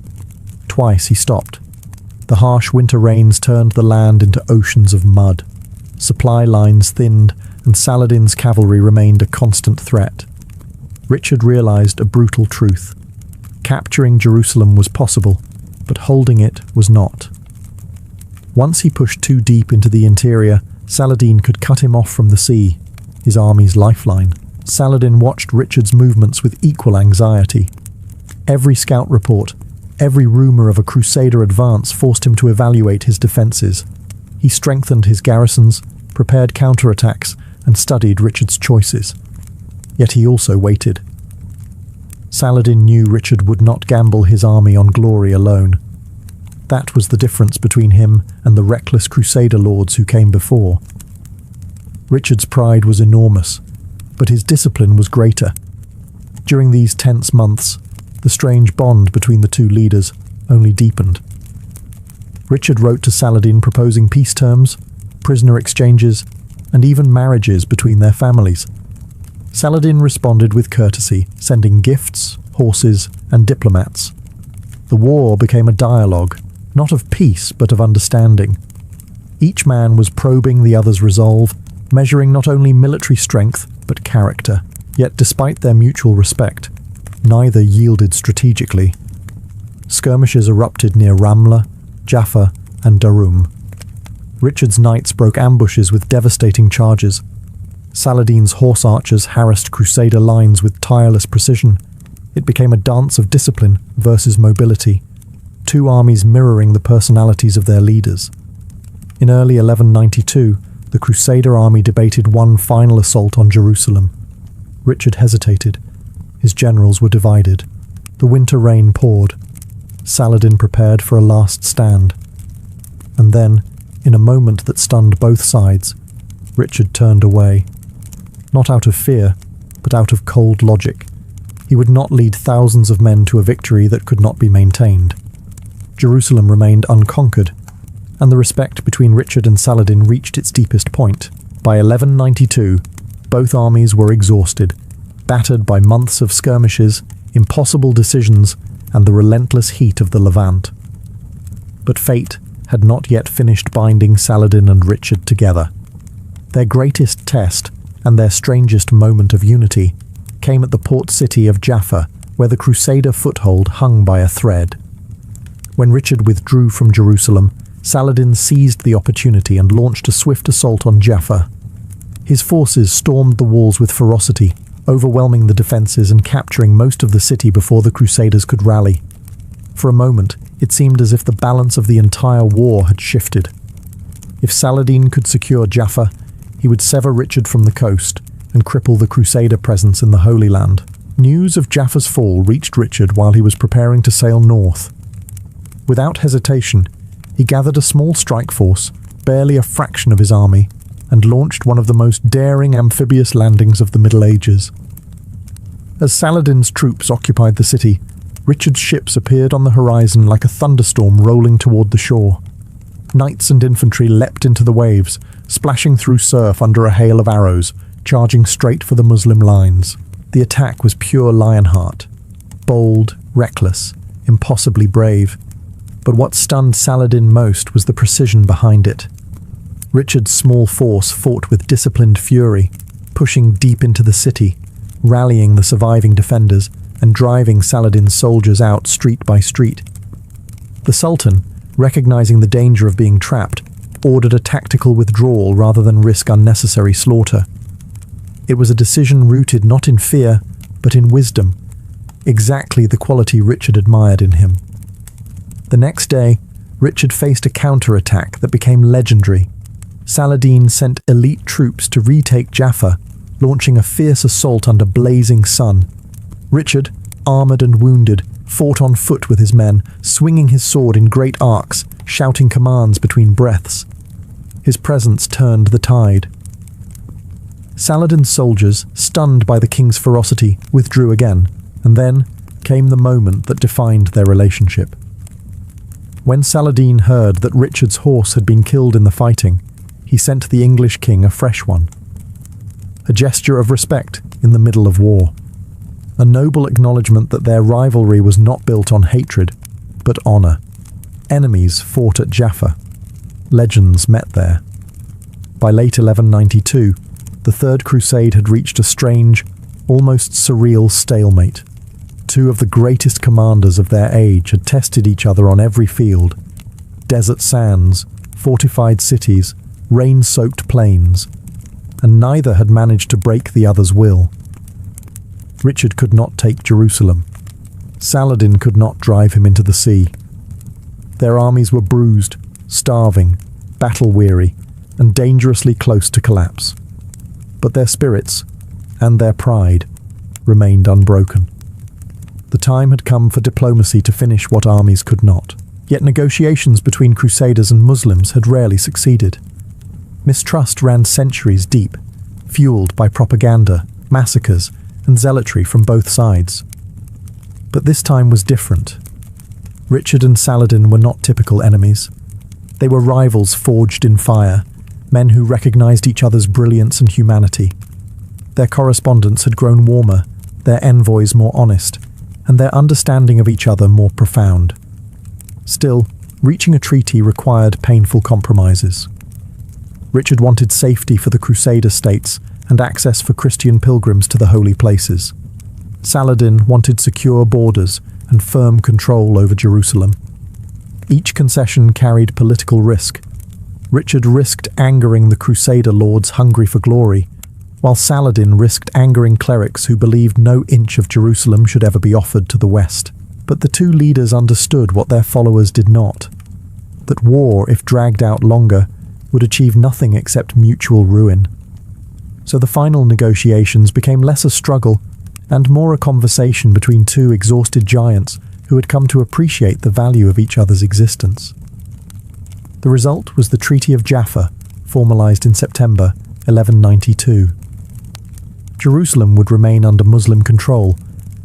Twice he stopped. The harsh winter rains turned the land into oceans of mud. Supply lines thinned, and Saladin's cavalry remained a constant threat. Richard realized a brutal truth. Capturing Jerusalem was possible, but holding it was not. Once he pushed too deep into the interior, Saladin could cut him off from the sea, his army's lifeline. Saladin watched Richard's movements with equal anxiety. Every scout report, every rumor of a Crusader advance forced him to evaluate his defenses. He strengthened his garrisons, prepared counterattacks, and studied Richard's choices. Yet he also waited. Saladin knew Richard would not gamble his army on glory alone. That was the difference between him and the reckless Crusader lords who came before. Richard's pride was enormous, but his discipline was greater. During these tense months, the strange bond between the two leaders only deepened. Richard wrote to Saladin proposing peace terms, prisoner exchanges, and even marriages between their families. Saladin responded with courtesy, sending gifts, horses, and diplomats. The war became a dialogue, not of peace but of understanding. Each man was probing the other's resolve, measuring not only military strength but character. Yet despite their mutual respect, neither yielded strategically. Skirmishes erupted near Ramla, Jaffa, and Darum. Richard's knights broke ambushes with devastating charges. Saladin's horse archers harassed crusader lines with tireless precision. It became a dance of discipline versus mobility, two armies mirroring the personalities of their leaders. In early 1192, the Crusader army debated one final assault on Jerusalem. Richard hesitated. His generals were divided. The winter rain poured. Saladin prepared for a last stand. And then, in a moment that stunned both sides, Richard turned away. Not out of fear, but out of cold logic. He would not lead thousands of men to a victory that could not be maintained. Jerusalem remained unconquered, and the respect between Richard and Saladin reached its deepest point. By 1192, both armies were exhausted, battered by months of skirmishes, impossible decisions, and the relentless heat of the Levant. But fate had not yet finished binding Saladin and Richard together. Their greatest test, and their strangest moment of unity, came at the port city of Jaffa, where the Crusader foothold hung by a thread. When Richard withdrew from Jerusalem, Saladin seized the opportunity and launched a swift assault on Jaffa. His forces stormed the walls with ferocity, overwhelming the defences and capturing most of the city before the Crusaders could rally. For a moment, it seemed as if the balance of the entire war had shifted. If Saladin could secure Jaffa, he would sever Richard from the coast and cripple the Crusader presence in the Holy Land. News of Jaffa's fall reached Richard while he was preparing to sail north. Without hesitation, he gathered a small strike force, barely a fraction of his army, and launched one of the most daring amphibious landings of the Middle Ages. As Saladin's troops occupied the city, Richard's ships appeared on the horizon like a thunderstorm rolling toward the shore. Knights and infantry leapt into the waves, splashing through surf under a hail of arrows, charging straight for the Muslim lines. The attack was pure Lionheart, bold, reckless, impossibly brave. But what stunned Saladin most was the precision behind it. Richard's small force fought with disciplined fury, pushing deep into the city, rallying the surviving defenders, and driving Saladin's soldiers out street by street. The Sultan, recognizing the danger of being trapped, ordered a tactical withdrawal rather than risk unnecessary slaughter. It was a decision rooted not in fear, but in wisdom, exactly the quality Richard admired in him. The next day, Richard faced a counterattack that became legendary. Saladin sent elite troops to retake Jaffa, launching a fierce assault under blazing sun. Richard, armoured and wounded, fought on foot with his men, swinging his sword in great arcs, shouting commands between breaths. His presence turned the tide. Saladin's soldiers, stunned by the king's ferocity, withdrew again, and then came the moment that defined their relationship. When Saladin heard that Richard's horse had been killed in the fighting, he sent the English king a fresh one. A gesture of respect in the middle of war. A noble acknowledgement that their rivalry was not built on hatred, but honour. Enemies fought at Jaffa. Legends met there. By late 1192, the Third Crusade had reached a strange, almost surreal stalemate. Two of the greatest commanders of their age had tested each other on every field. Desert sands, fortified cities, rain-soaked plains, and neither had managed to break the other's will. Richard could not take Jerusalem. Saladin could not drive him into the sea. Their armies were bruised, starving, battle-weary, and dangerously close to collapse. But their spirits, and their pride, remained unbroken. The time had come for diplomacy to finish what armies could not. Yet negotiations between Crusaders and Muslims had rarely succeeded. Mistrust ran centuries deep, fueled by propaganda, massacres, and zealotry from both sides. But this time was different. Richard and Saladin were not typical enemies. They were rivals forged in fire, men who recognized each other's brilliance and humanity. Their correspondence had grown warmer, their envoys more honest, and their understanding of each other more profound. Still, reaching a treaty required painful compromises. Richard wanted safety for the Crusader states and access for Christian pilgrims to the holy places. Saladin wanted secure borders and firm control over Jerusalem. Each concession carried political risk. Richard risked angering the Crusader lords hungry for glory, while Saladin risked angering clerics who believed no inch of Jerusalem should ever be offered to the West. But the two leaders understood what their followers did not: that war, if dragged out longer, would achieve nothing except mutual ruin. So the final negotiations became less a struggle and more a conversation between two exhausted giants who had come to appreciate the value of each other's existence. The result was the Treaty of Jaffa, formalized in September 1192. Jerusalem would remain under Muslim control,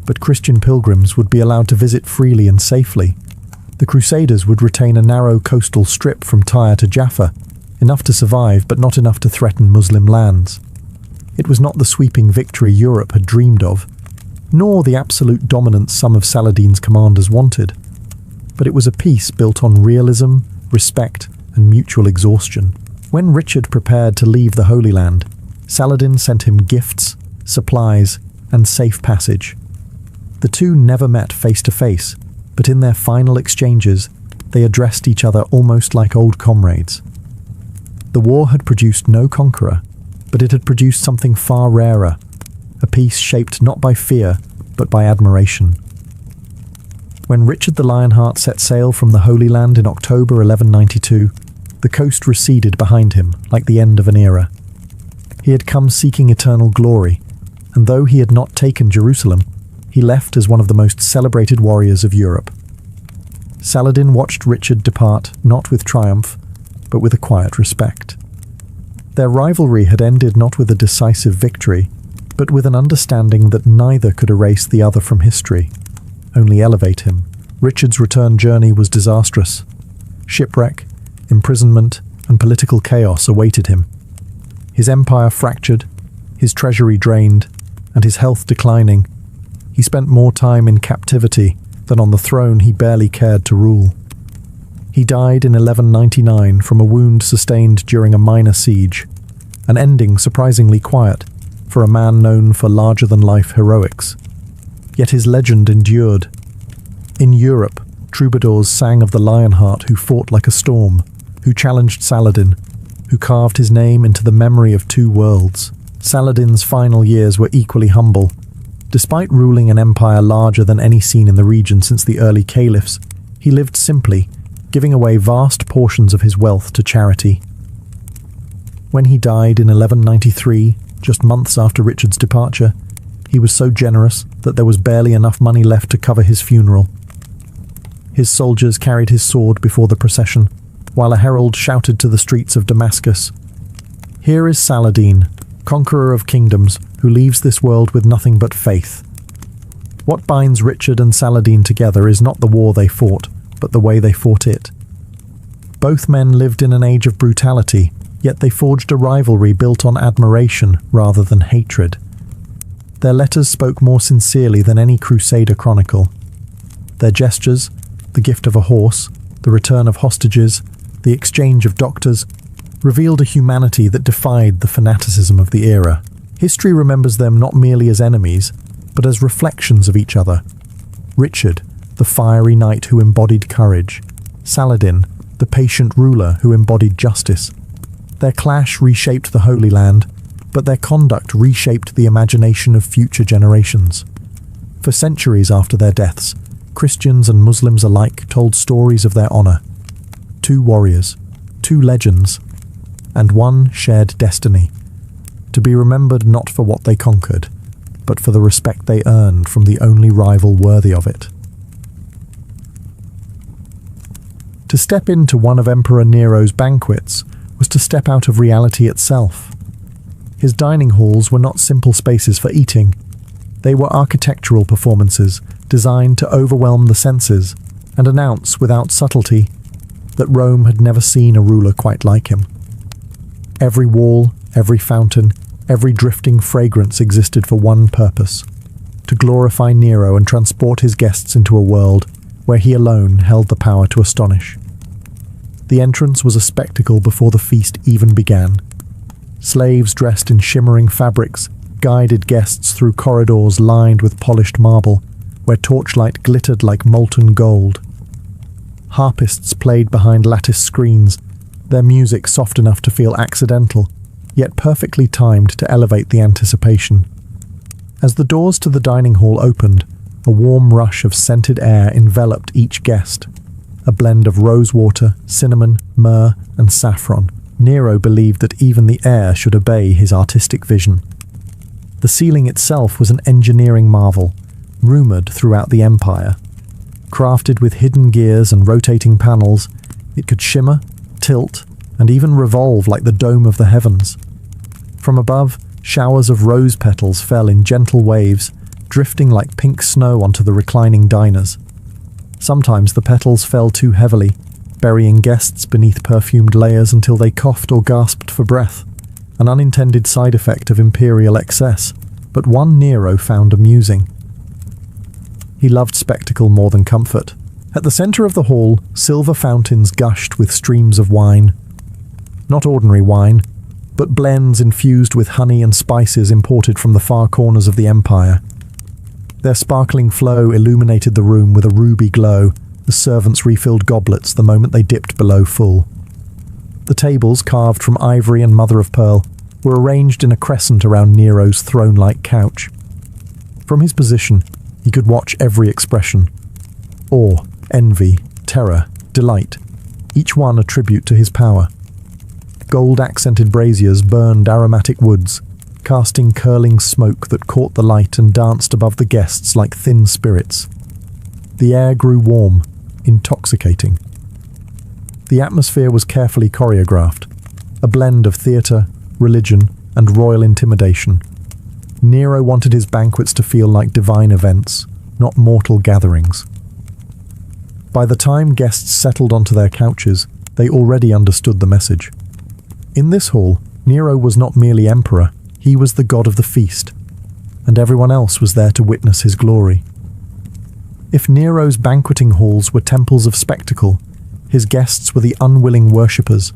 but Christian pilgrims would be allowed to visit freely and safely. The Crusaders would retain a narrow coastal strip from Tyre to Jaffa, enough to survive but not enough to threaten Muslim lands. It was not the sweeping victory Europe had dreamed of, nor the absolute dominance some of Saladin's commanders wanted, but it was a peace built on realism, respect, and mutual exhaustion. When Richard prepared to leave the Holy Land, Saladin sent him gifts, supplies, and safe passage. The two never met face to face, but in their final exchanges, they addressed each other almost like old comrades. The war had produced no conqueror, but it had produced something far rarer, a peace shaped not by fear, but by admiration. When Richard the Lionheart set sail from the Holy Land in October 1192, the coast receded behind him like the end of an era. He had come seeking eternal glory, and though he had not taken Jerusalem, he left as one of the most celebrated warriors of Europe. Saladin watched Richard depart not with triumph, but with a quiet respect. Their rivalry had ended not with a decisive victory, but with an understanding that neither could erase the other from history, only elevate him. Richard's return journey was disastrous. Shipwreck, imprisonment, and political chaos awaited him. His empire fractured, his treasury drained, and his health declining. He spent more time in captivity than on the throne he barely cared to rule. He died in 1199 from a wound sustained during a minor siege, an ending surprisingly quiet for a man known for larger-than-life heroics. Yet his legend endured. In Europe, troubadours sang of the Lionheart who fought like a storm, who challenged Saladin, who carved his name into the memory of two worlds. Saladin's final years were equally humble. Despite ruling an empire larger than any seen in the region since the early caliphs, he lived simply, giving away vast portions of his wealth to charity. When he died in 1193, just months after Richard's departure, he was so generous that there was barely enough money left to cover his funeral. His soldiers carried his sword before the procession, while a herald shouted to the streets of Damascus, "Here is Saladin, conqueror of kingdoms, who leaves this world with nothing but faith." What binds Richard and Saladin together is not the war they fought, but the way they fought it. Both men lived in an age of brutality, yet they forged a rivalry built on admiration rather than hatred. Their letters spoke more sincerely than any Crusader chronicle. Their gestures, the gift of a horse, the return of hostages, the exchange of doctors, revealed a humanity that defied the fanaticism of the era. History remembers them not merely as enemies, but as reflections of each other. Richard, the fiery knight who embodied courage. Saladin, the patient ruler who embodied justice. Their clash reshaped the Holy Land, but their conduct reshaped the imagination of future generations. For centuries after their deaths, Christians and Muslims alike told stories of their honor. Two warriors, two legends, and one shared destiny, to be remembered not for what they conquered, but for the respect they earned from the only rival worthy of it. To step into one of Emperor Nero's banquets was to step out of reality itself. His dining halls were not simple spaces for eating. They were architectural performances designed to overwhelm the senses and announce without subtlety that Rome had never seen a ruler quite like him. Every wall, every fountain, every drifting fragrance existed for one purpose: to glorify Nero and transport his guests into a world where he alone held the power to astonish. The entrance was a spectacle before the feast even began. Slaves dressed in shimmering fabrics guided guests through corridors lined with polished marble, where torchlight glittered like molten gold. Harpists played behind lattice screens, their music soft enough to feel accidental, yet perfectly timed to elevate the anticipation. As the doors to the dining hall opened, a warm rush of scented air enveloped each guest, a blend of rosewater, cinnamon, myrrh, and saffron. Nero believed that even the air should obey his artistic vision. The ceiling itself was an engineering marvel, rumoured throughout the empire. Crafted with hidden gears and rotating panels, it could shimmer, tilt, and even revolve like the dome of the heavens. From above, showers of rose petals fell in gentle waves, drifting like pink snow onto the reclining diners. Sometimes the petals fell too heavily, burying guests beneath perfumed layers until they coughed or gasped for breath, an unintended side effect of imperial excess, but one Nero found amusing. He loved spectacle more than comfort. At the centre of the hall, silver fountains gushed with streams of wine. Not ordinary wine, but blends infused with honey and spices imported from the far corners of the empire. Their sparkling flow illuminated the room with a ruby glow. The servants refilled goblets the moment they dipped below full. The tables, carved from ivory and mother-of-pearl, were arranged in a crescent around Nero's throne-like couch. From his position, he could watch every expression: awe, envy, terror, delight, each one a tribute to his power. Gold-accented braziers burned aromatic woods, casting curling smoke that caught the light and danced above the guests like thin spirits. The air grew warm, intoxicating. The atmosphere was carefully choreographed, a blend of theatre, religion, and royal intimidation. Nero wanted his banquets to feel like divine events, not mortal gatherings. By the time guests settled onto their couches, they already understood the message. In this hall, Nero was not merely emperor, he was the god of the feast, and everyone else was there to witness his glory. If Nero's banqueting halls were temples of spectacle, his guests were the unwilling worshippers,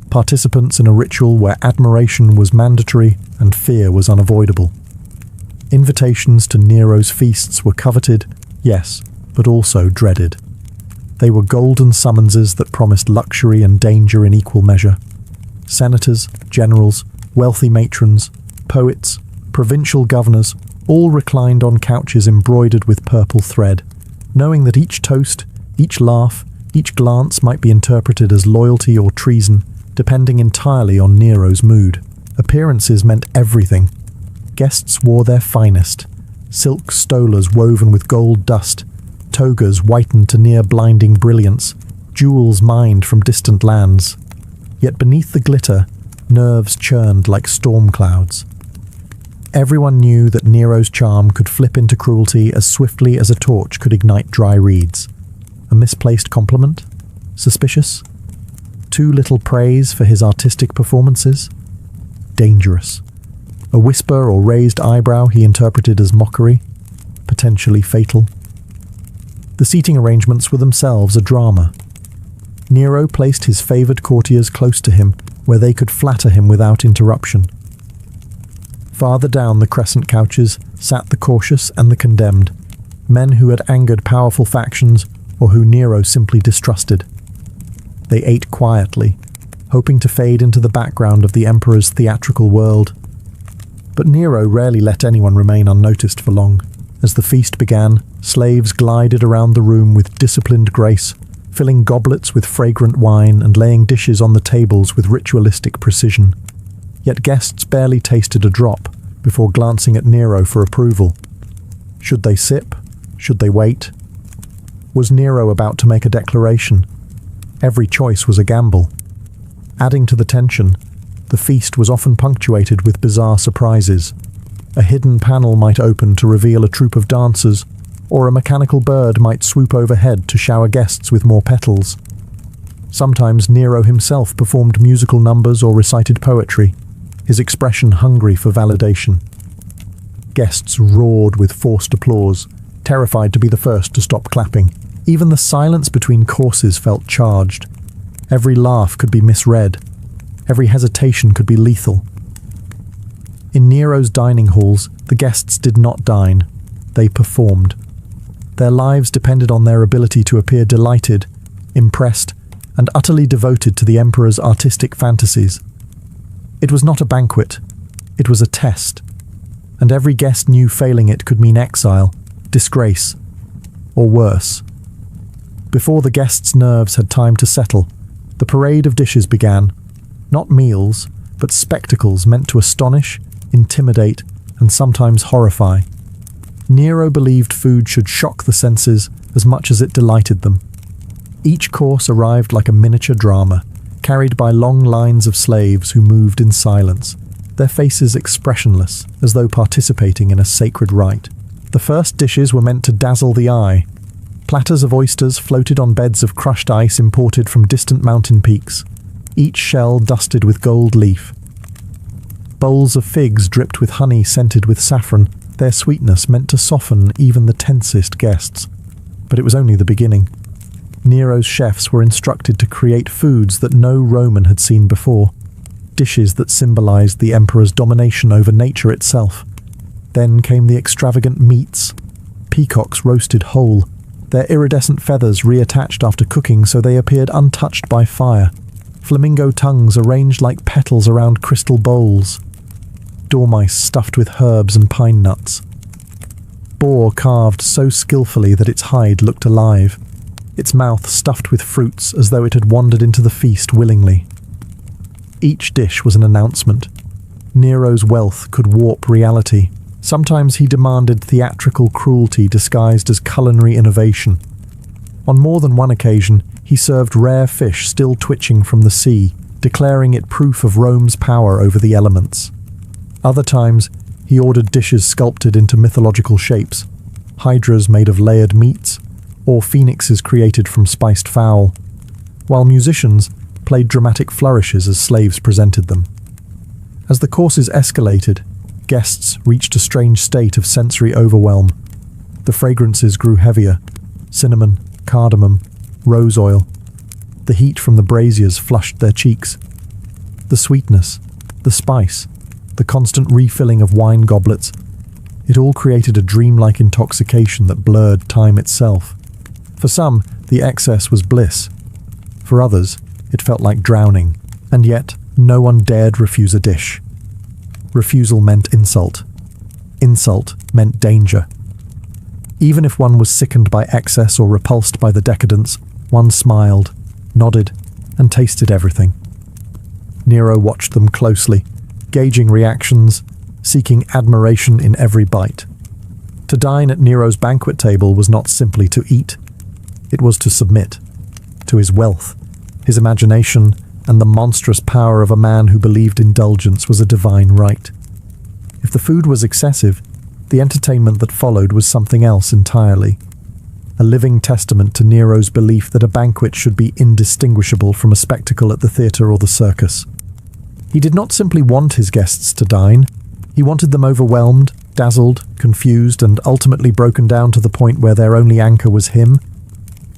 participants in a ritual where admiration was mandatory and fear was unavoidable. Invitations to Nero's feasts were coveted, yes, but also dreaded. They were golden summonses that promised luxury and danger in equal measure. Senators, generals, wealthy matrons, poets, provincial governors, all reclined on couches embroidered with purple thread, knowing that each toast, each laugh, each glance might be interpreted as loyalty or treason, depending entirely on Nero's mood. Appearances meant everything. Guests wore their finest: silk stolas woven with gold dust, togas whitened to near blinding brilliance, jewels mined from distant lands. Yet beneath the glitter, nerves churned like storm clouds. Everyone knew that Nero's charm could flip into cruelty as swiftly as a torch could ignite dry reeds. A misplaced compliment? Suspicious? Too little praise for his artistic performances? Dangerous. A whisper or raised eyebrow he interpreted as mockery? Potentially fatal. The seating arrangements were themselves a drama. Nero placed his favoured courtiers close to him, where they could flatter him without interruption. Farther down the crescent couches sat the cautious and the condemned, men who had angered powerful factions or who Nero simply distrusted. They ate quietly, hoping to fade into the background of the emperor's theatrical world. But Nero rarely let anyone remain unnoticed for long. As the feast began, slaves glided around the room with disciplined grace, filling goblets with fragrant wine and laying dishes on the tables with ritualistic precision. Yet guests barely tasted a drop before glancing at Nero for approval. Should they sip? Should they wait? Was Nero about to make a declaration? Every choice was a gamble. Adding to the tension, the feast was often punctuated with bizarre surprises. A hidden panel might open to reveal a troupe of dancers, or a mechanical bird might swoop overhead to shower guests with more petals. Sometimes Nero himself performed musical numbers or recited poetry, his expression hungry for validation. Guests roared with forced applause, terrified to be the first to stop clapping. Even the silence between courses felt charged. Every laugh could be misread. Every hesitation could be lethal. In Nero's dining halls, the guests did not dine. They performed. Their lives depended on their ability to appear delighted, impressed, and utterly devoted to the emperor's artistic fantasies. It was not a banquet. It was a test. And every guest knew failing it could mean exile, disgrace, or worse. Before the guests' nerves had time to settle, the parade of dishes began. Not meals, but spectacles meant to astonish, intimidate, and sometimes horrify. Nero believed food should shock the senses as much as it delighted them. Each course arrived like a miniature drama, carried by long lines of slaves who moved in silence, their faces expressionless, as though participating in a sacred rite. The first dishes were meant to dazzle the eye. Platters of oysters floated on beds of crushed ice imported from distant mountain peaks, each shell dusted with gold leaf. Bowls of figs dripped with honey scented with saffron, their sweetness meant to soften even the tensest guests. But it was only the beginning. Nero's chefs were instructed to create foods that no Roman had seen before, dishes that symbolized the emperor's domination over nature itself. Then came the extravagant meats, peacocks roasted whole, their iridescent feathers reattached after cooking so they appeared untouched by fire, flamingo tongues arranged like petals around crystal bowls, dormice stuffed with herbs and pine nuts, boar carved so skillfully that its hide looked alive, its mouth stuffed with fruits as though it had wandered into the feast willingly. Each dish was an announcement. Nero's wealth could warp reality. Sometimes he demanded theatrical cruelty disguised as culinary innovation. On more than one occasion, he served rare fish still twitching from the sea, declaring it proof of Rome's power over the elements. Other times, he ordered dishes sculpted into mythological shapes, hydras made of layered meats, or phoenixes created from spiced fowl, while musicians played dramatic flourishes as slaves presented them. As the courses escalated, guests reached a strange state of sensory overwhelm. The fragrances grew heavier: cinnamon, cardamom, rose oil. The heat from the braziers flushed their cheeks. The sweetness, the spice, the constant refilling of wine goblets, it all created a dreamlike intoxication that blurred time itself. For some, the excess was bliss. For others, it felt like drowning, and yet no one dared refuse a dish. Refusal meant insult. Insult meant danger. Even if one was sickened by excess or repulsed by the decadence, one smiled, nodded, and tasted everything. Nero watched them closely, gauging reactions, seeking admiration in every bite. To dine at Nero's banquet table was not simply to eat. It was to submit to his wealth, his imagination, and the monstrous power of a man who believed indulgence was a divine right. If the food was excessive, the entertainment that followed was something else entirely. A living testament to Nero's belief that a banquet should be indistinguishable from a spectacle at the theatre or the circus. He did not simply want his guests to dine. He wanted them overwhelmed, dazzled, confused, and ultimately broken down to the point where their only anchor was him.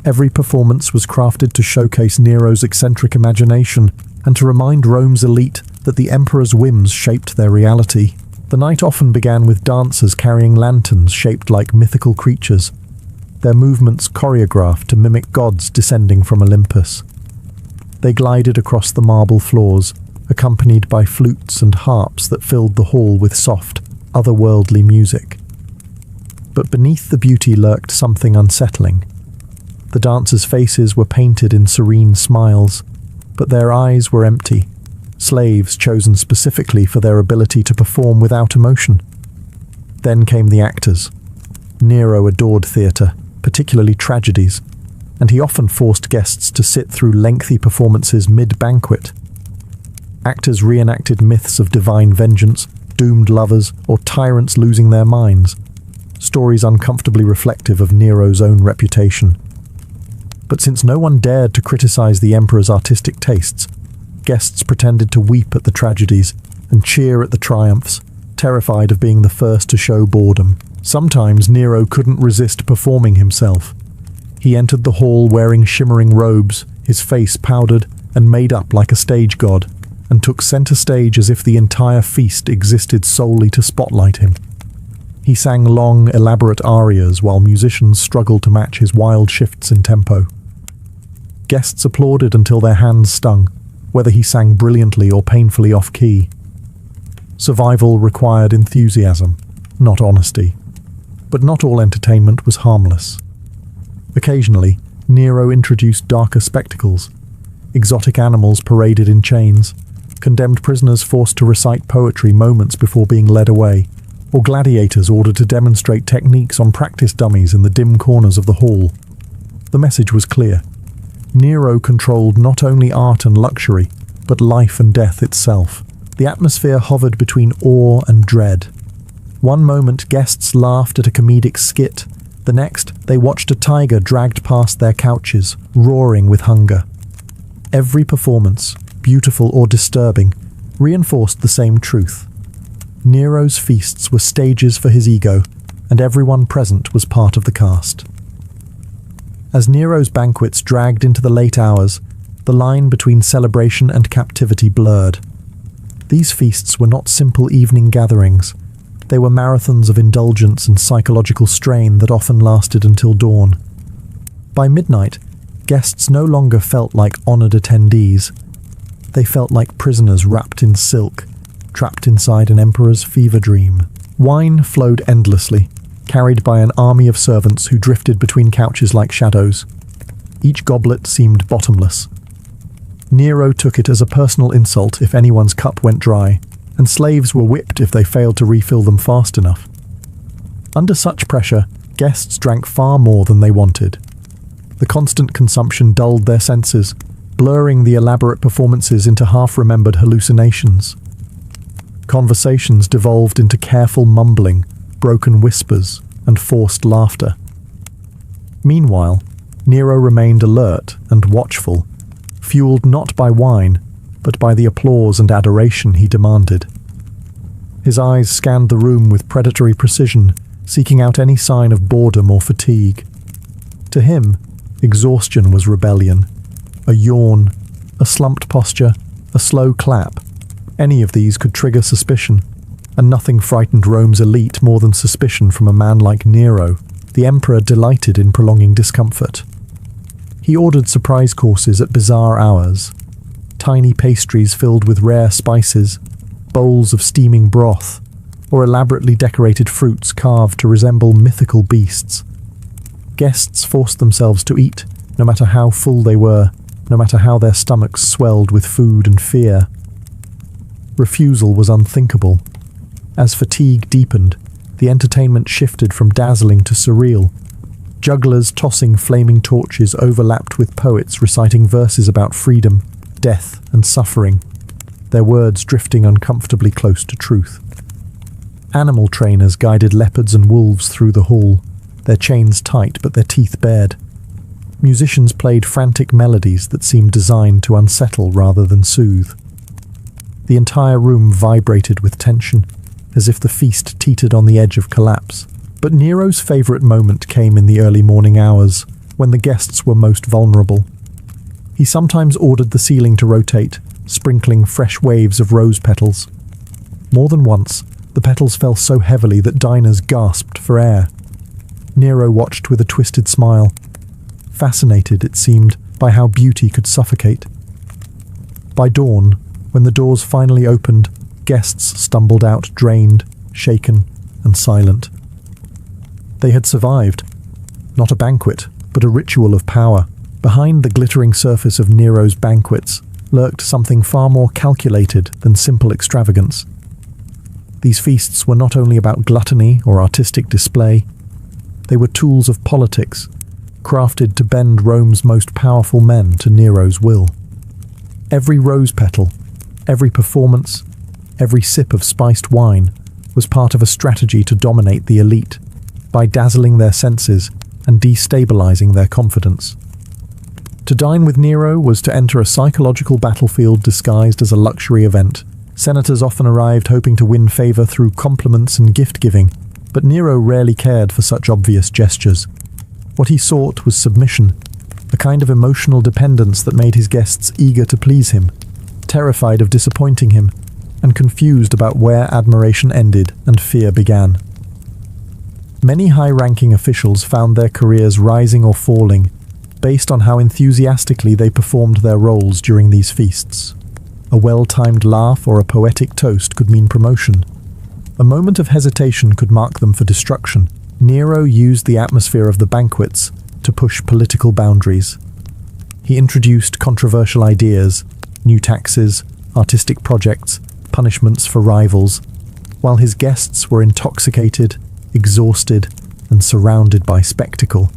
Every performance was crafted to showcase Nero's eccentric imagination and to remind Rome's elite that the emperor's whims shaped their reality. The night often began with dancers carrying lanterns shaped like mythical creatures, their movements choreographed to mimic gods descending from Olympus. They glided across the marble floors, accompanied by flutes and harps that filled the hall with soft, otherworldly music. But beneath the beauty lurked something unsettling. The dancers' faces were painted in serene smiles, but their eyes were empty, slaves chosen specifically for their ability to perform without emotion. Then came the actors. Nero adored theatre, particularly tragedies, and he often forced guests to sit through lengthy performances mid-banquet. Actors reenacted myths of divine vengeance, doomed lovers, or tyrants losing their minds, stories uncomfortably reflective of Nero's own reputation. But since no one dared to criticize the emperor's artistic tastes, guests pretended to weep at the tragedies and cheer at the triumphs, terrified of being the first to show boredom. Sometimes Nero couldn't resist performing himself. He entered the hall wearing shimmering robes, his face powdered, and made up like a stage god, and took center stage as if the entire feast existed solely to spotlight him. He sang long, elaborate arias while musicians struggled to match his wild shifts in tempo. Guests applauded until their hands stung, whether he sang brilliantly or painfully off-key. Survival required enthusiasm, not honesty. But not all entertainment was harmless. Occasionally, Nero introduced darker spectacles. Exotic animals paraded in chains, condemned prisoners forced to recite poetry moments before being led away, or gladiators ordered to demonstrate techniques on practice dummies in the dim corners of the hall. The message was clear. Nero controlled not only art and luxury, but life and death itself. The atmosphere hovered between awe and dread. One moment guests laughed at a comedic skit. The next, they watched a tiger dragged past their couches, roaring with hunger. Every performance, beautiful or disturbing, reinforced the same truth. Nero's feasts were stages for his ego, and everyone present was part of the cast. As Nero's banquets dragged into the late hours, the line between celebration and captivity blurred. These feasts were not simple evening gatherings. They were marathons of indulgence and psychological strain that often lasted until dawn. By midnight, guests no longer felt like honored attendees. They felt like prisoners wrapped in silk, trapped inside an emperor's fever dream. Wine flowed endlessly, carried by an army of servants who drifted between couches like shadows. Each goblet seemed bottomless. Nero took it as a personal insult if anyone's cup went dry, and slaves were whipped if they failed to refill them fast enough. Under such pressure, guests drank far more than they wanted. The constant consumption dulled their senses, blurring the elaborate performances into half-remembered hallucinations. Conversations devolved into careful mumbling, broken whispers, and forced laughter. Meanwhile, Nero remained alert and watchful, fueled not by wine, but by the applause and adoration he demanded. His eyes scanned the room with predatory precision, seeking out any sign of boredom or fatigue. To him, exhaustion was rebellion. A yawn, a slumped posture, a slow clap. Any of these could trigger suspicion, and nothing frightened Rome's elite more than suspicion from a man like Nero. The emperor delighted in prolonging discomfort. He ordered surprise courses at bizarre hours. Tiny pastries filled with rare spices, bowls of steaming broth, or elaborately decorated fruits carved to resemble mythical beasts. Guests forced themselves to eat, no matter how full they were, no matter how their stomachs swelled with food and fear. Refusal was unthinkable. As fatigue deepened, the entertainment shifted from dazzling to surreal. Jugglers tossing flaming torches overlapped with poets reciting verses about freedom, death, and suffering, their words drifting uncomfortably close to truth. Animal trainers guided leopards and wolves through the hall, their chains tight but their teeth bared. Musicians played frantic melodies that seemed designed to unsettle rather than soothe. The entire room vibrated with tension, as if the feast teetered on the edge of collapse. But Nero's favorite moment came in the early morning hours, when the guests were most vulnerable. He sometimes ordered the ceiling to rotate, sprinkling fresh waves of rose petals. More than once, the petals fell so heavily that diners gasped for air. Nero watched with a twisted smile, fascinated, it seemed, by how beauty could suffocate. By dawn, when the doors finally opened, guests stumbled out drained, shaken, and silent. They had survived. Not a banquet, but a ritual of power. Behind the glittering surface of Nero's banquets lurked something far more calculated than simple extravagance. These feasts were not only about gluttony or artistic display, they were tools of politics, crafted to bend Rome's most powerful men to Nero's will. Every rose petal, every performance, every sip of spiced wine was part of a strategy to dominate the elite, by dazzling their senses and destabilizing their confidence. To dine with Nero was to enter a psychological battlefield disguised as a luxury event. Senators often arrived hoping to win favor through compliments and gift-giving, but Nero rarely cared for such obvious gestures. What he sought was submission, a kind of emotional dependence that made his guests eager to please him, terrified of disappointing him, and confused about where admiration ended and fear began. Many high-ranking officials found their careers rising or falling based on how enthusiastically they performed their roles during these feasts. A well-timed laugh or a poetic toast could mean promotion. A moment of hesitation could mark them for destruction. Nero used the atmosphere of the banquets to push political boundaries. He introduced controversial ideas, new taxes, artistic projects, punishments for rivals, while his guests were intoxicated, exhausted, and surrounded by spectacle.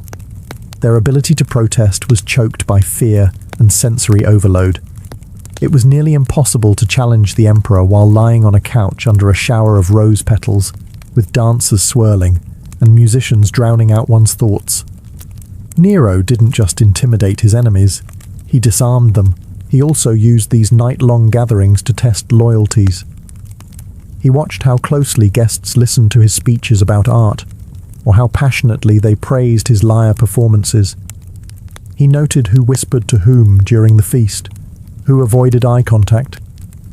Their ability to protest was choked by fear and sensory overload. It was nearly impossible to challenge the emperor while lying on a couch under a shower of rose petals, with dancers swirling and musicians drowning out one's thoughts. Nero didn't just intimidate his enemies, he disarmed them. He also used these night-long gatherings to test loyalties. He watched how closely guests listened to his speeches about art, or how passionately they praised his lyre performances. He noted who whispered to whom during the feast, who avoided eye contact,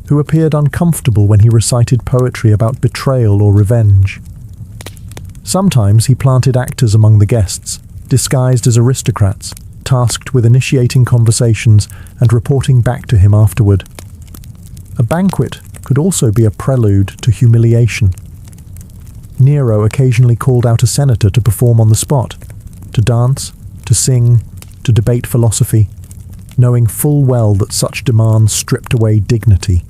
who appeared uncomfortable when he recited poetry about betrayal or revenge. Sometimes he planted actors among the guests, disguised as aristocrats, tasked with initiating conversations and reporting back to him afterward. A banquet could also be a prelude to humiliation. Nero occasionally called out a senator to perform on the spot, to dance, to sing, to debate philosophy, knowing full well that such demands stripped away dignity.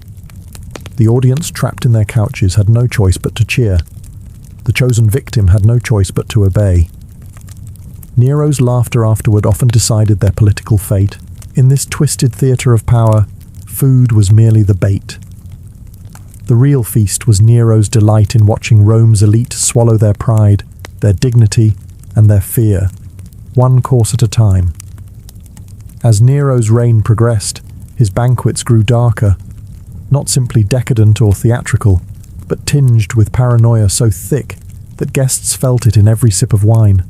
The audience trapped in their couches had no choice but to cheer. The chosen victim had no choice but to obey. Nero's laughter afterward often decided their political fate. In this twisted theatre of power, food was merely the bait. The real feast was Nero's delight in watching Rome's elite swallow their pride, their dignity, and their fear, one course at a time. As Nero's reign progressed, his banquets grew darker, not simply decadent or theatrical, but tinged with paranoia so thick that guests felt it in every sip of wine.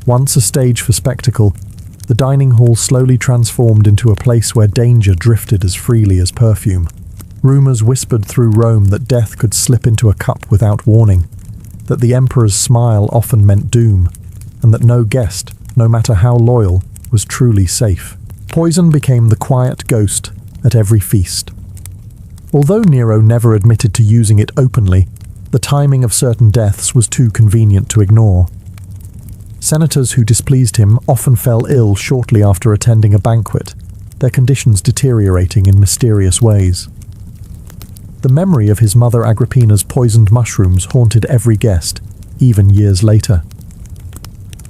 Once a stage for spectacle, the dining hall slowly transformed into a place where danger drifted as freely as perfume. Rumors whispered through Rome that death could slip into a cup without warning, that the emperor's smile often meant doom, and that no guest, no matter how loyal, was truly safe. Poison became the quiet ghost at every feast. Although Nero never admitted to using it openly, the timing of certain deaths was too convenient to ignore. Senators who displeased him often fell ill shortly after attending a banquet, their conditions deteriorating in mysterious ways. The memory of his mother Agrippina's poisoned mushrooms haunted every guest, even years later.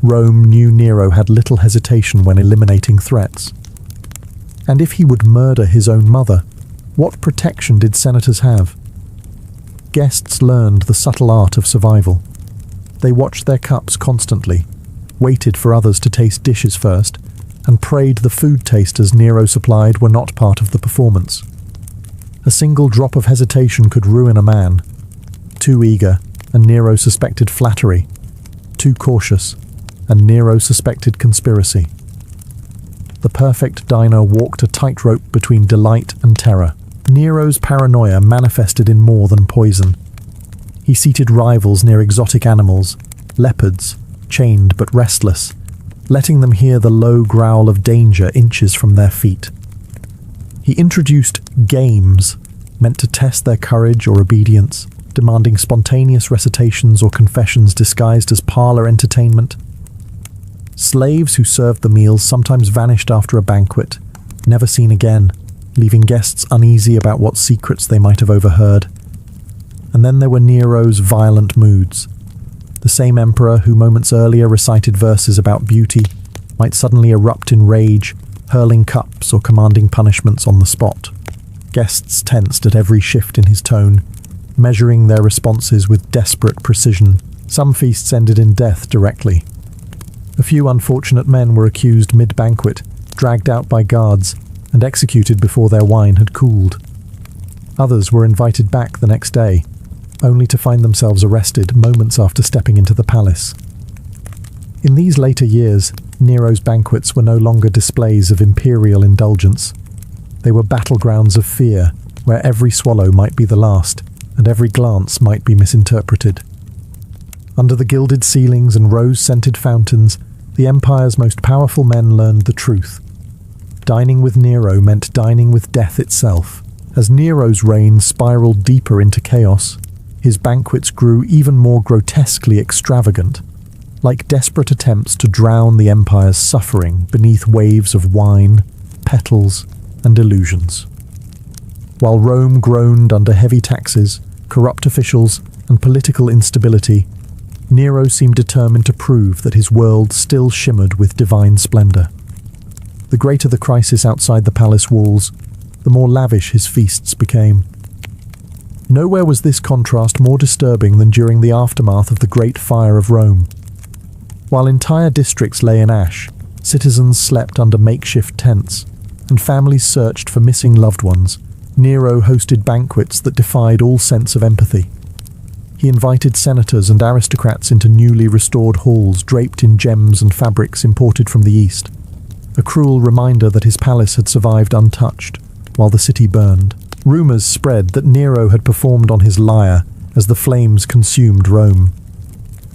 Rome knew Nero had little hesitation when eliminating threats. And if he would murder his own mother, what protection did senators have? Guests learned the subtle art of survival. They watched their cups constantly, waited for others to taste dishes first, and prayed the food tasters Nero supplied were not part of the performance. A single drop of hesitation could ruin a man. Too eager, and Nero suspected flattery. Too cautious, and Nero suspected conspiracy. The perfect diner walked a tightrope between delight and terror. Nero's paranoia manifested in more than poison. He seated rivals near exotic animals, leopards, chained but restless, letting them hear the low growl of danger inches from their feet. He introduced games meant to test their courage or obedience, demanding spontaneous recitations or confessions disguised as parlor entertainment. Slaves who served the meals sometimes vanished after a banquet, never seen again, leaving guests uneasy about what secrets they might have overheard. And then there were Nero's violent moods. The same emperor who moments earlier recited verses about beauty might suddenly erupt in rage, hurling cups or commanding punishments on the spot. Guests tensed at every shift in his tone, measuring their responses with desperate precision. Some feasts ended in death directly. A few unfortunate men were accused mid-banquet, dragged out by guards, and executed before their wine had cooled. Others were invited back the next day, only to find themselves arrested moments after stepping into the palace. In these later years, Nero's banquets were no longer displays of imperial indulgence. They were battlegrounds of fear, where every swallow might be the last, and every glance might be misinterpreted. Under the gilded ceilings and rose-scented fountains, the empire's most powerful men learned the truth. Dining with Nero meant dining with death itself. As Nero's reign spiraled deeper into chaos, his banquets grew even more grotesquely extravagant, like desperate attempts to drown the empire's suffering beneath waves of wine, petals, and illusions. While Rome groaned under heavy taxes, corrupt officials, and political instability, Nero seemed determined to prove that his world still shimmered with divine splendor. The greater the crisis outside the palace walls, the more lavish his feasts became. Nowhere was this contrast more disturbing than during the aftermath of the Great Fire of Rome. While entire districts lay in ash, citizens slept under makeshift tents, and families searched for missing loved ones, Nero hosted banquets that defied all sense of empathy. He invited senators and aristocrats into newly restored halls draped in gems and fabrics imported from the east, a cruel reminder that his palace had survived untouched while the city burned. Rumors spread that Nero had performed on his lyre as the flames consumed Rome.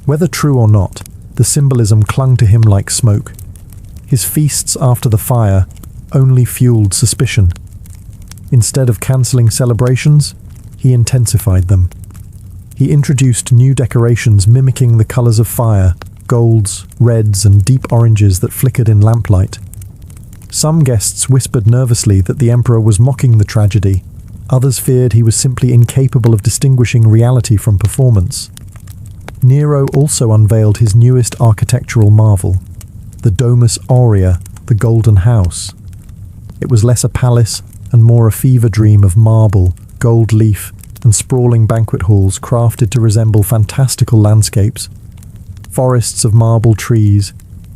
Whether true or not, the symbolism clung to him like smoke. His feasts after the fire only fueled suspicion. Instead of cancelling celebrations, he intensified them. He introduced new decorations mimicking the colours of fire, golds, reds, and deep oranges that flickered in lamplight. Some guests whispered nervously that the emperor was mocking the tragedy. Others feared he was simply incapable of distinguishing reality from performance. Nero also unveiled his newest architectural marvel, the Domus Aurea, the Golden House. It was less a palace and more a fever dream of marble, gold leaf, and sprawling banquet halls crafted to resemble fantastical landscapes. Forests of marble trees,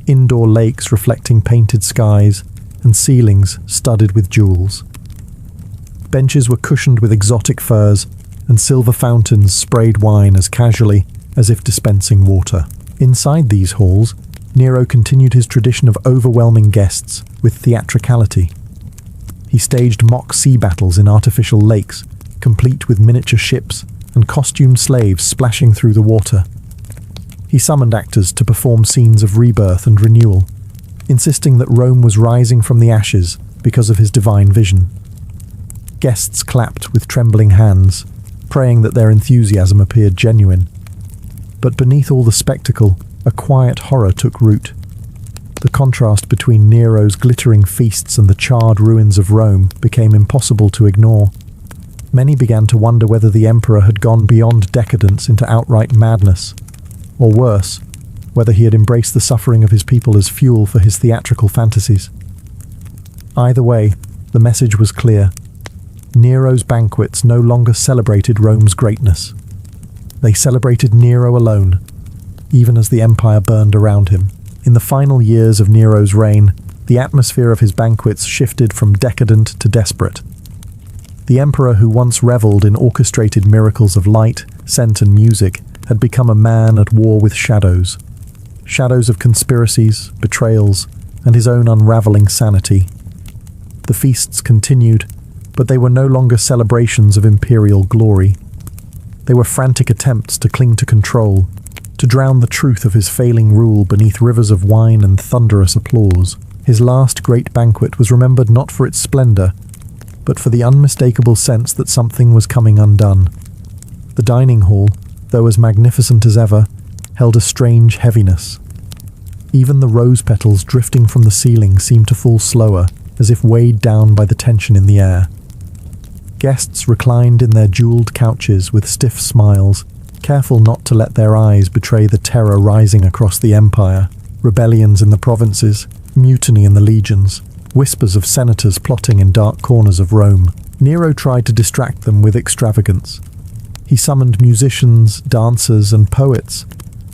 indoor lakes reflecting painted skies, and ceilings studded with jewels. Benches were cushioned with exotic furs, and silver fountains sprayed wine as casually as if dispensing water. Inside these halls, Nero continued his tradition of overwhelming guests with theatricality. He staged mock sea battles in artificial lakes, complete with miniature ships and costumed slaves splashing through the water. He summoned actors to perform scenes of rebirth and renewal, insisting that Rome was rising from the ashes because of his divine vision. Guests clapped with trembling hands, praying that their enthusiasm appeared genuine. But beneath all the spectacle, a quiet horror took root. The contrast between Nero's glittering feasts and the charred ruins of Rome became impossible to ignore. Many began to wonder whether the emperor had gone beyond decadence into outright madness, or worse, whether he had embraced the suffering of his people as fuel for his theatrical fantasies. Either way, the message was clear. Nero's banquets no longer celebrated Rome's greatness. They celebrated Nero alone, even as the empire burned around him. In the final years of Nero's reign, the atmosphere of his banquets shifted from decadent to desperate. The emperor who once reveled in orchestrated miracles of light, scent, and music had become a man at war with shadows. Shadows of conspiracies, betrayals, and his own unraveling sanity. The feasts continued, but they were no longer celebrations of imperial glory. They were frantic attempts to cling to control, to drown the truth of his failing rule beneath rivers of wine and thunderous applause. His last great banquet was remembered not for its splendor, but for the unmistakable sense that something was coming undone. The dining hall, though as magnificent as ever, held a strange heaviness. Even the rose petals drifting from the ceiling seemed to fall slower, as if weighed down by the tension in the air. Guests reclined in their jeweled couches with stiff smiles, careful not to let their eyes betray the terror rising across the empire, rebellions in the provinces, mutiny in the legions, whispers of senators plotting in dark corners of Rome. Nero tried to distract them with extravagance. He summoned musicians, dancers, and poets,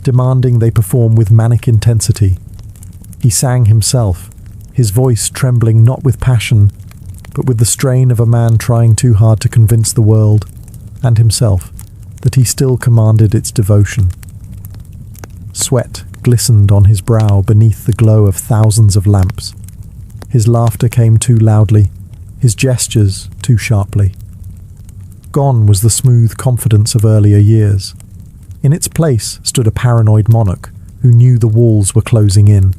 demanding they perform with manic intensity. He sang himself, his voice trembling not with passion, but with the strain of a man trying too hard to convince the world, and himself, that he still commanded its devotion. Sweat glistened on his brow beneath the glow of thousands of lamps. His laughter came too loudly, his gestures too sharply. Gone was the smooth confidence of earlier years. In its place stood a paranoid monarch who knew the walls were closing in.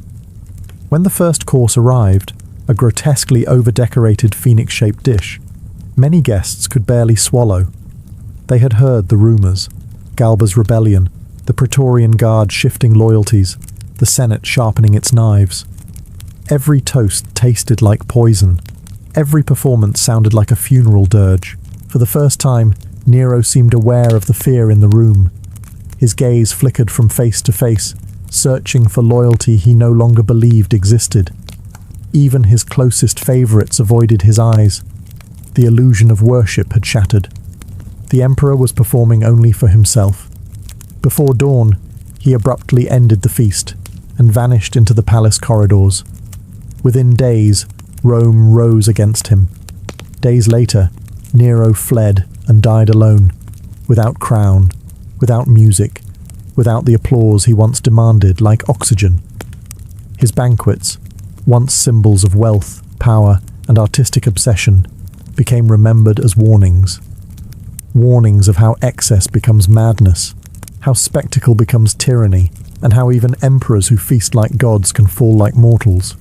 When the first course arrived, a grotesquely over-decorated phoenix-shaped dish, many guests could barely swallow. They had heard the rumours: Galba's rebellion, the Praetorian Guard shifting loyalties, the Senate sharpening its knives. Every toast tasted like poison. Every performance sounded like a funeral dirge. For the first time, Nero seemed aware of the fear in the room. His gaze flickered from face to face, searching for loyalty he no longer believed existed. Even his closest favourites avoided his eyes. The illusion of worship had shattered. The Emperor was performing only for himself. Before dawn, he abruptly ended the feast and vanished into the palace corridors. Within days, Rome rose against him. Days later, Nero fled and died alone, without crown, without music, without the applause he once demanded like oxygen. His banquets, once symbols of wealth, power, and artistic obsession, became remembered as warnings. Warnings of how excess becomes madness, how spectacle becomes tyranny, and how even emperors who feast like gods can fall like mortals.